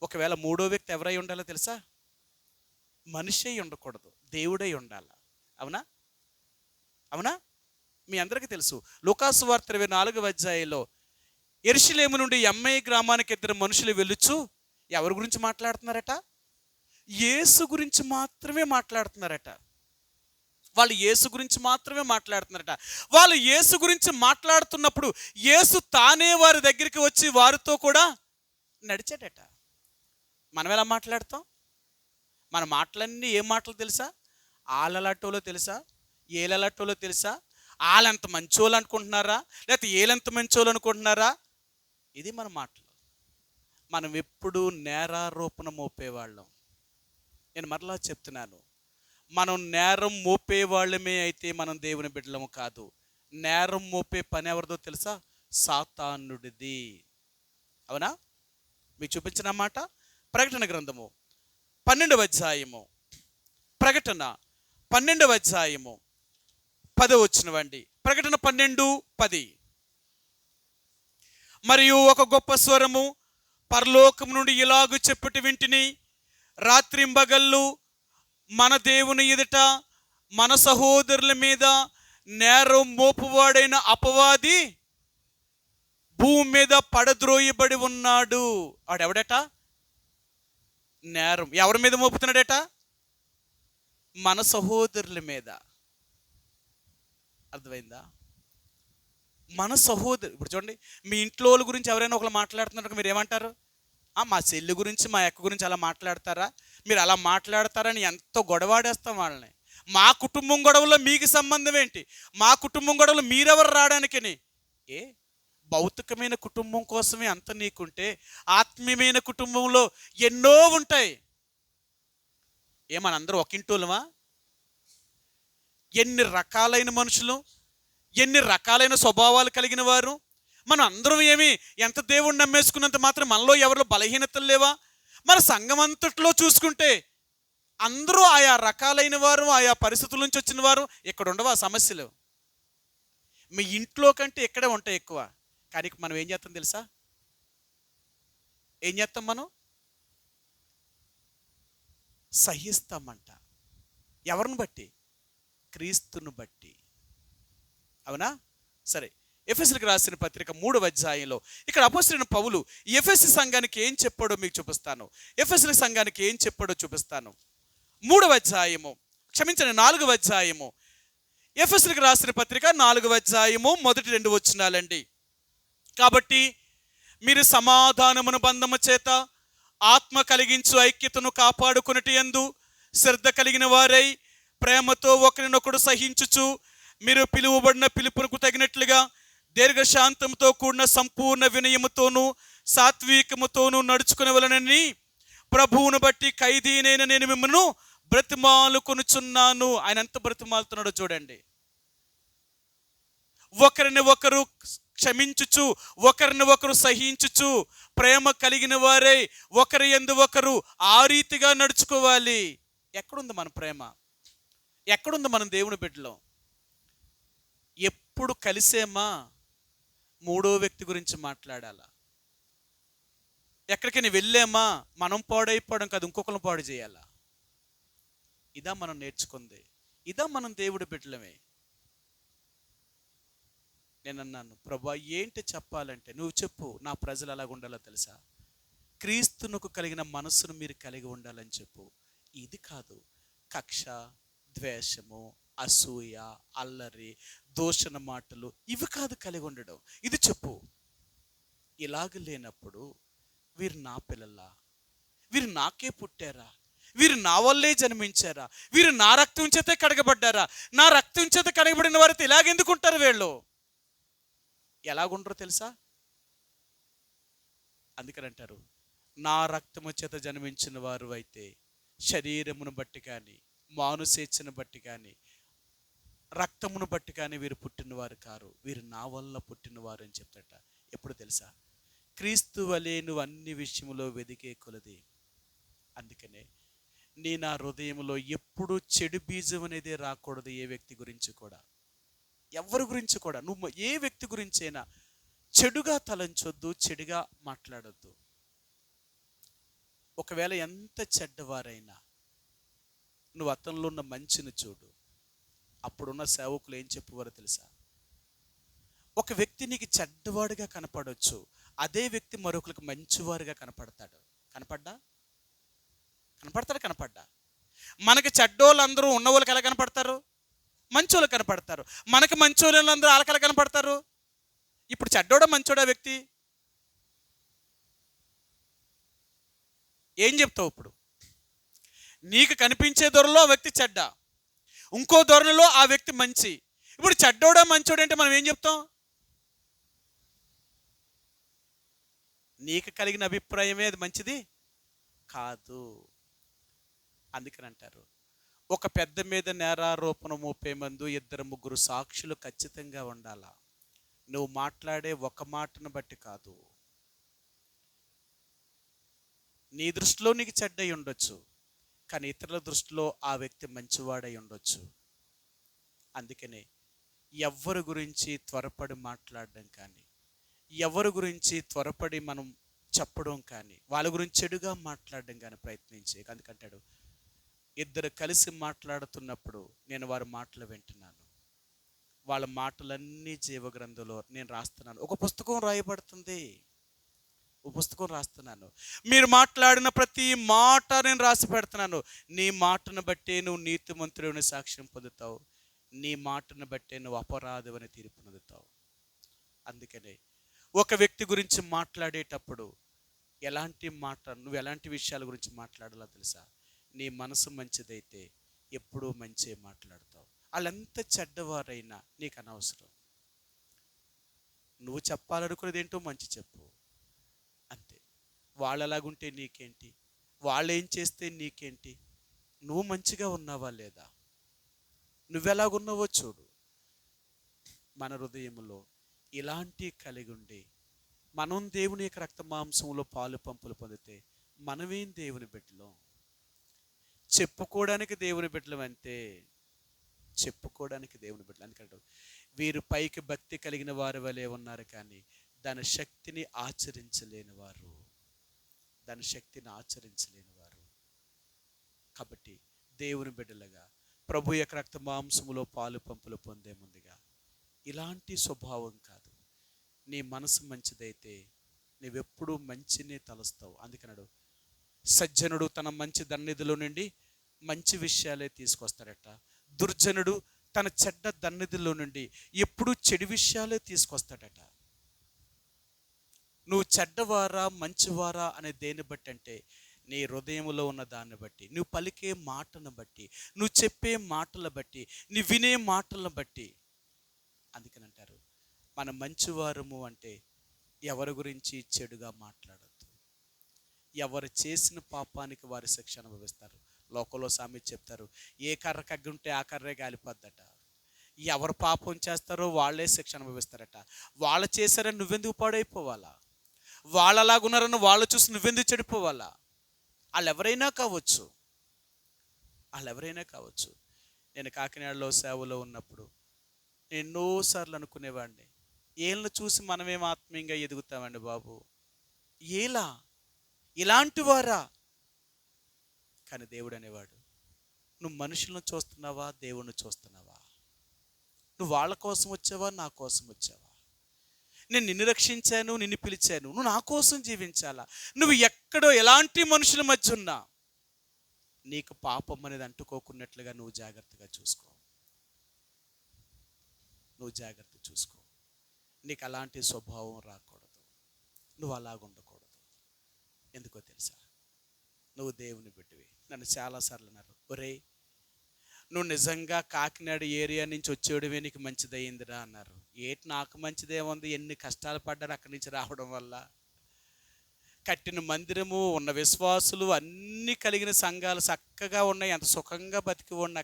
ఒకవేళ మూడో వ్యక్తి ఎవరై ఉండాలో తెలుసా? మనిషి అయి ఉండకూడదు, దేవుడై ఉండాలి. అవునా? మీ అందరికీ తెలుసు, లూకాసు వార్త 24వ అధ్యాయంలో యెరూషలేము నుండి ఎమ్మై గ్రామానికి ఇద్దరు మనుషులు వెళ్ళుచు ఎవరి గురించి మాట్లాడుతున్నారట? యేసు గురించి మాత్రమే మాట్లాడుతున్నారట. వాళ్ళు యేసు గురించి మాత్రమే మాట్లాడుతున్నారట. వాళ్ళు యేసు గురించి మాట్లాడుతున్నప్పుడు యేసు తానే వారి దగ్గరికి వచ్చి వారితో కూడా నడిచాడట. మనం ఎలా మాట్లాడతాం? మన మాటలన్నీ ఏం మాటలు తెలుసా? ఆలలాటోలో తెలుసా, ఏలలాటోలో తెలుసా? వాళ్ళెంత మంచోళ్ళు అనుకుంటున్నారా, లేకపోతే ఏలెంత మంచోళ్ళు అనుకుంటున్నారా? ఇది మన మాటలు. మనం ఎప్పుడు నేరారోపణ మోపేవాళ్ళం. నేను మరలా చెప్తున్నాను, మనం నేరం మోపేవాళ్ళమే అయితే మనం దేవుని బిడ్డలము కాదు. నేరం మోపే పని ఎవరిదో తెలుసా? సాతానుడిది. అవునా? మీకు చూపించిన మాట ప్రకటన గ్రంథము 12వ అధ్యాయము, ప్రకటన 12వ అధ్యాయము 10వ వచనమండి. ప్రకటన 12:10. మరియు ఒక గొప్ప స్వరము పరలోకం నుండి ఇలాగు చెప్పుట వింటిని, రాత్రింబగళ్ళు మన దేవుని ఎదుట మన సహోదరుల మీద నేరం మోపువాడైన అపవాది భూమి మీద పడద్రోయబడి ఉన్నాడు. వాడెవడట? నేరం ఎవరి మీద మోపుతున్నాడట? మన సహోదరుల మీద. అర్థమైందా? మన సహోదరు. ఇప్పుడు చూడండి, మీ ఇంట్లో వాళ్ళ గురించి ఎవరైనా ఒకరు మాట్లాడుతున్నారు, మీరు ఏమంటారు? మా చెల్లి గురించి, మా అక్క గురించి అలా మాట్లాడతారా? మీరు అలా మాట్లాడతారని ఎంతో గొడవాడేస్తాం వాళ్ళని. మా కుటుంబం గొడవలో మీకు సంబంధం ఏంటి? మా కుటుంబం గొడవలో మీరెవరు రావడానికని? భౌతికమైన కుటుంబం కోసమే అంత నీకుంటే ఆత్మీయమైన కుటుంబంలో ఎన్నో ఉంటాయి. మనందరూ ఒక ఇంటోళ్ళమా? ఎన్ని రకాలైన మనుషులు, ఎన్ని రకాలైన స్వభావాలు కలిగిన వారు. మనం అందరం ఎంత దేవుణ్ణి నమ్మేసుకున్నంత మాత్రం మనలో ఎవరిలో బలహీనతలు లేవా? మన సంఘం అంతట్లో చూసుకుంటే అందరూ ఆయా రకాలైన వారు, ఆయా పరిస్థితుల నుంచి వచ్చిన వారు. ఇక్కడ ఉండవా సమస్యలు? మీ ఇంట్లో కంటే ఇక్కడే ఉంటాయి ఎక్కువ. కానీ మనం ఏం చేస్తాం తెలుసా? మనం సహిస్తామంట. ఎవరిని బట్టి? క్రీస్తును బట్టి. అవునా? సరే, ఎఫెసీయులకు రాసిన పత్రిక 3వ అధ్యాయంలో ఇక్కడ అపోస్తలుడైన పౌలు ఎఫెసీ సంఘానికి ఏం చెప్పాడో మీకు చూపిస్తాను. ఎఫెసీ సంఘానికి ఏం చెప్పాడో చూపిస్తాను. 3వ అధ్యాయము, క్షమించండి 4వ అధ్యాయము, ఎఫెసీయులకు రాసిన పత్రిక 4వ అధ్యాయము మొదటి 2 వచనాలండి. కాబట్టి మీరు సమాధానమును బంధము చేత ఆత్మ కలిగించు ఐక్యతను కాపాడుకొనుట యందు శ్రద్ధ కలిగిన వారై ప్రేమతో ఒకరినొకడు సహించుచు మీరు పిలువబడిన పిలుపునకు తగినట్లుగా దీర్ఘశాంతంతో కూడిన సంపూర్ణ వినయముతోనూ సాత్వికముతోనూ నడుచుకునేవలనని ప్రభువును బట్టి ఖైదీనైన నేను మిమ్మల్ని బ్రతిమాలుకొనుచున్నాను. ఆయన ఎంత బ్రతిమాలుతున్నాడో చూడండి. ఒకరిని ఒకరు క్షమించుచు, ఒకరిని ఒకరు సహించుచు, ప్రేమ కలిగిన వారే ఒకరి యందు ఒకరు ఆ రీతిగా నడుచుకోవాలి. ఎక్కడుంది మన ప్రేమ? ఎక్కడుంది మనం దేవుని బిడ్డలో? ఎప్పుడు కలిసేమా మూడో వ్యక్తి గురించి మాట్లాడాలా? ఎక్కడికైనా వెళ్ళామా మనం పాడైపోవడం కాదు, ఇంకొకరిని పాడు చేయాలా. ఇదా మనం నేర్చుకుంది, ఇదా మనం దేవుడి బిడ్డలమే. నేను అన్నాను, ప్రభా ఏంటి చెప్పాలంటే, నువ్వు చెప్పు, నా ప్రజలు అలాగ ఉండాలో తెలుసా, క్రీస్తునకు కలిగిన మనస్సును మీరు కలిగి ఉండాలని చెప్పు. ఇది కాదు, కక్ష, ద్వేషము, అసూయ, అల్లరి, దూషణ మాటలు ఇవి కాదు కలిగి ఉండడం, ఇది చెప్పు. ఇలాగ లేనప్పుడు వీరు నా పిల్లలా, వీరు నాకే పుట్టారా, వీరు నా వల్లే జన్మించారా, వీరు నా రక్తం చేతే కడగబడ్డారా, నా రక్తం చేత కడగబడిన వారితో ఇలాగెందుకుంటారు వీళ్ళు, ఎలాగుండరో తెలుసా. అందుకని అంటారు, నా రక్తము చేత జన్మించిన వారు అయితే శరీరమును బట్టి కానీ మానుసేచ్చను బట్టి కానీ రక్తమును బట్టి కానీ వీరు పుట్టినవారు కారు, వీరు నా వల్ల పుట్టినవారు అని చెప్తాట. ఎప్పుడు తెలుసా, క్రీస్తు వలె నువ్వు అన్ని విషయంలో వెదికే కొలది. అందుకనే నా హృదయంలో ఎప్పుడు చెడు బీజం అనేది రాకూడదు. ఏ వ్యక్తి గురించి కూడా, ఎవరి గురించి కూడా, నువ్వు ఏ వ్యక్తి గురించి అయినా చెడుగా తలంచొద్దు, చెడుగా మాట్లాడొద్దు. ఒకవేళ ఎంత చెడ్డవారైనా నువ్వు అతనిలో ఉన్న మంచిని చూడు. అప్పుడున్న సేవకులు ఏం చెప్పేవారో తెలుసా, ఒక వ్యక్తి నీకు చెడ్డవాడిగా కనపడవచ్చు, అదే వ్యక్తి మరొకరికి మంచివారుగా కనపడతాడు. కనపడ్డా. మనకి చెడ్డోళ్ళందరూ ఉన్న వాళ్ళకి ఎలా కనపడతారు, మంచోళ్ళు కనపడతారు. మనకి మంచోళ్ళందరూ వాళ్ళకి ఎలా కనపడతారు. ఇప్పుడు చెడ్డోడా మంచోడా వ్యక్తి, ఏం చెప్తావు? ఇప్పుడు నీకు కనిపించే ధోరణిలో ఆ వ్యక్తి చెడ్డ, ఇంకో ధోరణిలో ఆ వ్యక్తి మంచి. ఇప్పుడు చెడ్డోడా మంచోడా అంటే మనం ఏం చెప్తాం? నీకు కలిగిన అభిప్రాయమే అది మంచిది కాదు. అందుకని అంటారు, ఒక పెద్ద మీద నేరారోపణ మోపే మందు 2-3 సాక్షులు ఖచ్చితంగా ఉండాలా. నువ్వు మాట్లాడే ఒక మాటను బట్టి కాదు. నీ దృష్టిలో నీకు చెడ్డై ఉండొచ్చు, కానీ ఇతరుల దృష్టిలో ఆ వ్యక్తి మంచివాడై ఉండొచ్చు. అందుకనే ఎవరి గురించి త్వరపడి మాట్లాడడం కానీ, ఎవరి గురించి త్వరపడి మనం చెప్పడం కానీ, వాళ్ళ గురించి చెడుగా మాట్లాడడం కానీ ప్రయత్నించే. అందుకంటాడు, ఇద్దరు కలిసి మాట్లాడుతున్నప్పుడు నేను వారి మాటలు వింటున్నాను, వాళ్ళ మాటలన్నీ జీవగ్రంథంలో నేను రాస్తున్నాను. ఒక పుస్తకం రాయబడుతుంది, ఒక పుస్తకం రాస్తున్నాను. మీరు మాట్లాడిన ప్రతి మాట నేను రాసి పెడుతున్నాను. నీ మాటను బట్టే నువ్వు నీతిమంతుడని సాక్ష్యం పొందుతావు, నీ మాటను బట్టే నువ్వు అపరాధమని తీర్పు పొందుతావు. అందుకనే ఒక వ్యక్తి గురించి మాట్లాడేటప్పుడు నువ్వు ఎలాంటి విషయాల గురించి మాట్లాడాలో తెలుసా. నీ మనసు మంచిదైతే ఎప్పుడూ మంచి మాట్లాడతావు. వాళ్ళెంత చెడ్డవారైనా నీకు అనవసరం. నువ్వు చెప్పాలనుకునేది ఏంటో మంచి చెప్పు, అంతే. వాళ్ళు ఎలాగుంటే నీకేంటి, వాళ్ళు ఏం చేస్తే నీకేంటి, నువ్వు మంచిగా ఉన్నావా లేదా, నువ్వెలాగున్నావో చూడు. మన హృదయంలో ఇలాంటి కలిగి ఉండి మనం దేవుని యొక్క రక్త మాంసంలో పాలు పంపులు పొందితే మనమేం దేవుని బిడ్డలం. చెప్పుకోవడానికి దేవుని బిడ్డలం అంతే, చెప్పుకోవడానికి దేవుని బిడ్డలు. ఎందుకంటే వీరు పైకి భక్తి కలిగిన వారి వలె ఉన్నారు, కానీ దాని శక్తిని ఆచరించలేని వారు. కాబట్టి దేవుని బిడ్డలుగా ప్రభు యొక్క రక్త మాంసములో పాలు పంపులు పొందే ముందుగా ఇలాంటి స్వభావం కాదు. నీ మనసు మంచిదైతే నీవెప్పుడూ మంచినే తలుస్తావు. అందుకన్నాడు, సజ్జనుడు తన మంచి దన్నిధిలో నుండి మంచి విషయాలే తీసుకొస్తాడట, దుర్జనుడు తన చెడ్డ దన్నిధిలో నుండి ఎప్పుడూ చెడు విషయాలే తీసుకొస్తాడట. నువ్వు చెడ్డవారా మంచివారా అనే దేన్ని బట్టి అంటే, నీ హృదయంలో ఉన్న దాన్ని బట్టి, నువ్వు పలికే మాటను బట్టి, నువ్వు చెప్పే మాటల బట్టి, నువ్వు వినే మాటలను బట్టి. అందుకని అంటారు, మన మంచివారము అంటే ఎవరి గురించి చెడుగా మాట్లాడద్దు. ఎవరు చేసిన పాపానికి వారి శిక్ష అనుభవిస్తారు. లోకంలో సామెత చెప్తారు, ఏ కర్ర కగ్గుంటే ఆ కర్రే కాలిపోద్దట. ఎవరు పాపం చేస్తారో వాళ్ళే శిక్ష అనుభవిస్తారట. వాళ్ళు చేశారని నువ్వెందుకు పాడైపోవాలా, వాళ్ళు అలాగున్నారని వాళ్ళు చూసి నువ్వెందుకు చెడిపోవాలా. వాళ్ళు ఎవరైనా కావచ్చు. నేను కాకినాడలో సేవలో ఉన్నప్పుడు ఎన్నోసార్లు అనుకునేవాడిని, వీళ్ళని చూసి మనమేం ఆత్మీయంగా ఎదుగుతామండి బాబు, ఏలా ఇలాంటి వారా? కానీ దేవుడు అనేవాడు, నువ్వు మనుషులను చూస్తున్నావా, దేవుణ్ణి చూస్తున్నావా? నువ్వు వాళ్ళ కోసం వచ్చావా, నా కోసం వచ్చావా? నేను నిన్ను రక్షించాను, నిన్ను పిలిచాను, నువ్వు నా కోసం జీవించాలా? నువ్వు ఎక్కడో ఎలాంటి మనుషుల మధ్య ఉన్నా నీకు పాపం అనేది అంటుకోకున్నట్లుగా నువ్వు జాగ్రత్తగా చూసుకో. నువ్వు జాగ్రత్త చూసుకో. నీకు అలాంటి స్వభావం రాకూడదు, నువ్వు అలాగుండకూడదు. ఎందుకో తెలుసా? నువ్వు దేవుని బిడ్డవి. నన్ను చాలాసార్లు అన్నారు, ఒరే నువ్వు నిజంగా కాకినాడ ఏరియా నుంచి వచ్చేయడమే నీకు మంచిదయ్యిందిరా అన్నారు. ఏటి నాకు మంచిదేముంది? ఎన్ని కష్టాలు పడ్డారు అక్కడి నుంచి రావడం వల్ల. కట్టిన మందిరము, ఉన్న విశ్వాసులు, అన్నీ కలిగిన సంఘాలు చక్కగా ఉన్నాయి, అంత సుఖంగా బతికి ఉన్న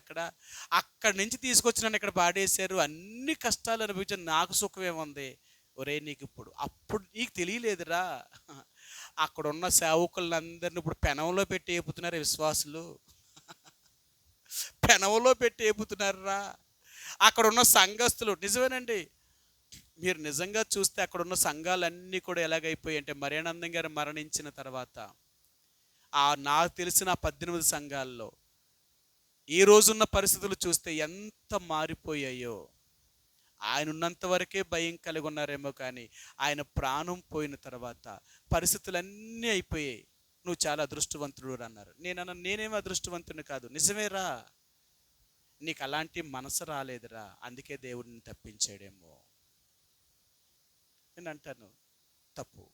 అక్కడి నుంచి తీసుకొచ్చి నన్ను ఇక్కడ పాడేశారు, అన్ని కష్టాలు అనిపించాను, నాకు సుఖమేముంది? ఒరే నీకు అప్పుడు నీకు తెలియలేదురా, అక్కడ ఉన్న సేవకులందరినీ ఇప్పుడు పెనంలో పెట్టి ఏపుతున్నారు విశ్వాసులు. పెనంలో పెట్టి ఏపుతున్నారా అక్కడ ఉన్న సంఘస్థులు. నిజమేనండి, మీరు నిజంగా చూస్తే అక్కడ ఉన్న సంఘాలన్నీ కూడా ఎలాగైపోయాయి అంటే, మరేనందం గారు మరణించిన తర్వాత నాకు తెలిసిన 18 సంఘాల్లో ఈ రోజున్న పరిస్థితులు చూస్తే ఎంత మారిపోయాయో. ఆయన ఉన్నంత వరకే భయం కలిగి ఉన్నారేమో, కానీ ఆయన ప్రాణం పోయిన తర్వాత పరిస్థితులన్నీ అయిపోయాయి. నువ్వు చాలా అదృష్టవంతుడు అన్నారు. నేనేమో అదృష్టవంతుని కాదు. నిజమేరా, నీకు అలాంటి మనసు రాలేదురా, అందుకే దేవుడిని తప్పించాడేమో. నేను అంటాను, తప్పు.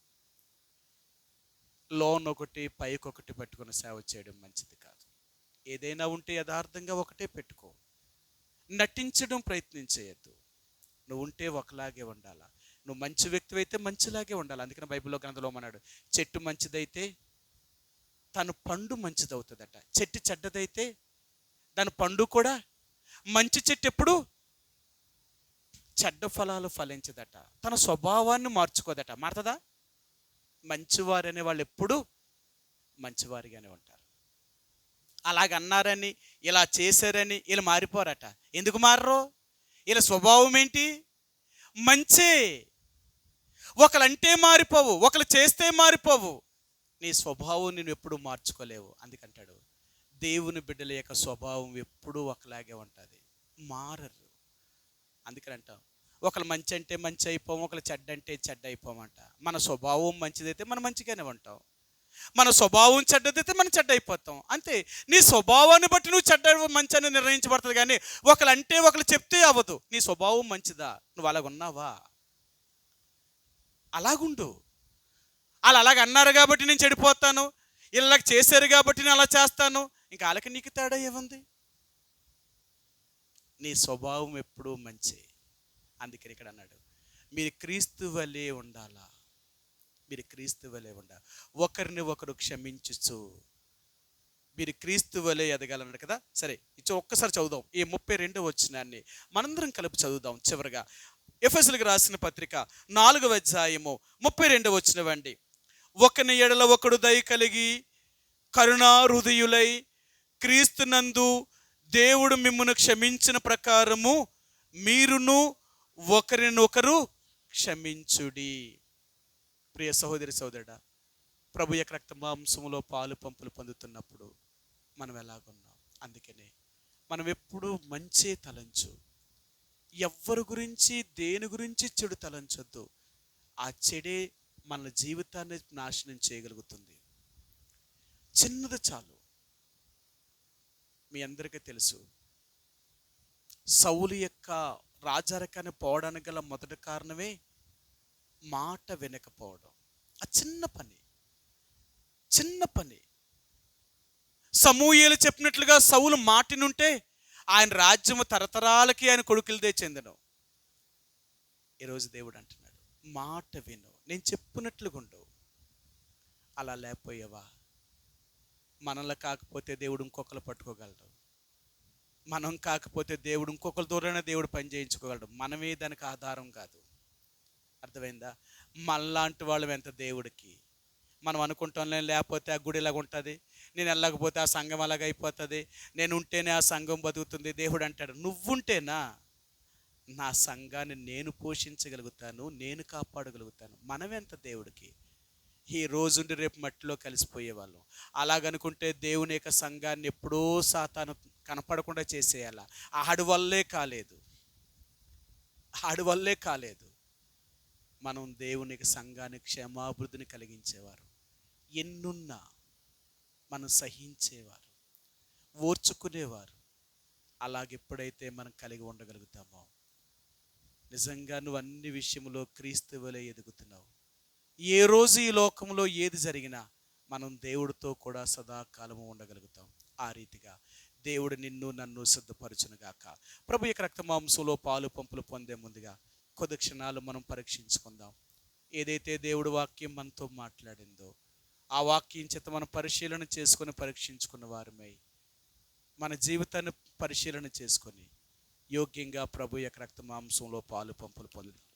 లోన్ ఒకటి పైకొకటి పెట్టుకుని సేవ చేయడం మంచిది కాదు. ఏదైనా ఉంటే యథార్థంగా ఒకటే పెట్టుకో, నటించడం ప్రయత్నం చేయొద్దు. నువ్వు ఉంటే ఒకలాగే ఉండాలా. నువ్వు మంచి వ్యక్తి అయితే మంచిలాగే ఉండాలి. అందుకని బైబిల్లో గ్రంథంలో అన్నాడు, చెట్టు మంచిదైతే తన పండు మంచిదవుతుందట, చెట్టు చెడ్డదైతే దాని పండు కూడా. మంచి చెట్టు ఎప్పుడు చెడ్డ ఫలాలు ఫలించదట, తన స్వభావాన్ని మార్చుకోదట. మారుతుందా? మంచివారు అనే వాళ్ళు ఎప్పుడు మంచివారిగానే ఉంటారు. అలాగన్నారని, ఇలా చేశారని వీళ్ళు మారిపోరట. ఎందుకు మారరు? వీళ్ళ స్వభావం ఏంటి? మంచే. ఒకలంటే మారిపోవు, ఒకరు చేస్తే మారిపోవు. నీ స్వభావం నేను ఎప్పుడు మార్చుకోలేవు. అందుకంటాడు, దేవుని బిడ్డల యొక్క స్వభావం ఎప్పుడూ ఒకలాగే ఉంటుంది, మారరు. అందుకని అంటాం, ఒకరు మంచి అంటే మంచి అయిపోం, ఒకరు చెడ్డ అంటే చెడ్డ అయిపోమంట. మన స్వభావం మంచిదైతే మనం మంచిగానే ఉంటాం, మన స్వభావం చెడ్డదైతే మనం చెడ్డ అయిపోతాం. అంతే. నీ స్వభావాన్ని బట్టి నువ్వు చెడ్డ మంచి అని నిర్ణయించబడుతుంది, కానీ ఒకరు అంటే ఒకరు చెప్తే అవ్వదు. నీ స్వభావం మంచిదా? నువ్వు అలాగున్నావా? అలాగుండు. అలాగ అన్నారు కాబట్టి నేను చెడిపోతాను, ఇలా చేశారు కాబట్టి నేను అలా చేస్తాను, ఇంకా వాళ్ళకి నీకు తేడా ఏముంది? నీ స్వభావం ఎప్పుడూ మంచి. అందుకని ఇక్కడ అన్నాడు, మీరు క్రీస్తు వలె ఉండాలా. మీరు క్రీస్తు వలె ఉండాలి, ఒకరిని ఒకరు క్షమించచ్చు. మీరు క్రీస్తు వలె ఎదగాలన్నాడు కదా. సరే, ఒక్కసారి చదువుదాం ఈ 32వ వచనాన్ని మనందరం కలిపి చదువుదాం. చివరిగా ఎఫెసీయులకు రాసిన పత్రిక 4వ అధ్యాయము 32వ వచనం అండి. ఒకని ఎడల ఒకడు దయ కలిగి కరుణా హృదయులై క్రీస్తునందు దేవుడు మిమ్మును క్షమించిన ప్రకారము మీరును ఒకరినొకరు క్షమించుడి. ప్రియ సహోదరి సహోదరుడా, ప్రభు యొక్క రక్త మాంసములో పాలు పంపులు పొందుతున్నప్పుడు మనం ఎలాగున్నాం? అందుకనే మనం ఎప్పుడూ మంచి తలంచు, ఎవ్వరి గురించి దేని గురించి చెడు తలంచొద్దు. ఆ చెడే మన జీవితాన్ని నాశనం చేయగలుగుతుంది. చిన్నది చాలు. మీ అందరికీ తెలుసు, సౌలు యొక్క రాజరికాన్ని పోవడానికి గల మొదటి కారణమే మాట వినకపోవడం. ఆ చిన్న పని. సమూయేలు చెప్పినట్లుగా సౌలు మాటినుంటే ఆయన రాజ్యము తరతరాలకి ఆయన కొడుకులదే చెందను. ఈరోజు దేవుడు అంటున్నాడు, మాట విను, నేను చెప్పినట్లుగా ఉండవు. అలా లేకపోయావా, మనల్ని కాకపోతే దేవుడు ఇంకొకరు పట్టుకోగలడు, మనం కాకపోతే దేవుడు ఇంకొకరి దూరైనా దేవుడు పని చేయించుకోగలడు. మనమే దానికి ఆధారం కాదు. అర్థమైందా? మనలాంటి వాళ్ళం ఎంత దేవుడికి. మనం అనుకుంటాం, నేను లేకపోతే ఆ గుడి ఇలాగ ఉంటుంది, నేను వెళ్ళకపోతే ఆ సంఘం అలాగ అయిపోతుంది, నేను ఉంటేనే ఆ సంఘం బతుకుతుంది. దేవుడు అంటాడు, నువ్వుంటేనా నా సంఘాన్ని నేను పోషించగలుగుతాను, నేను కాపాడగలుగుతాను. మనమెంత దేవుడికి. ఈ రోజుండి రేపు మట్టిలో కలిసిపోయేవాళ్ళం. అలాగనుకుంటే దేవుని యొక్క సంఘాన్ని ఎప్పుడో సాతాను కనపడకుండా చేసేయాల. ఆడి వల్లే కాలేదు, ఆడి వల్లే కాలేదు. మనం దేవునికి సంఘానికి క్షేమాభివృద్ధిని కలిగించేవారు, ఎన్నున్నా మనం సహించేవారు, ఓర్చుకునేవారు. అలాగెప్పుడైతే మనం కలిగి ఉండగలుగుతామో నిజంగా నువ్వు అన్ని విషయంలో క్రీస్తు వలె ఎదుగుతున్నావు. ఏ రోజు ఈ లోకంలో ఏది జరిగినా మనం దేవుడితో కూడా సదాకాలము ఉండగలుగుతాం. ఆ రీతిగా దేవుడు నిన్ను నన్ను సిద్ధపరచునుగాక. ప్రభు యొక్క రక్త మాంసంలో పాలు పంపులు పొందే ముందుగా కొద్ది క్షణాలు మనం పరీక్షించుకుందాం. ఏదైతే దేవుడు వాక్యం మనతో మాట్లాడిందో ఆ వాక్యం చేత మనం పరిశీలన చేసుకొని పరీక్షించుకున్న వారమై మన జీవితాన్ని పరిశీలన చేసుకొని యోగ్యంగా ప్రభు యొక్క రక్త మాంసంలో పాలు పంపులు పొందుదాం.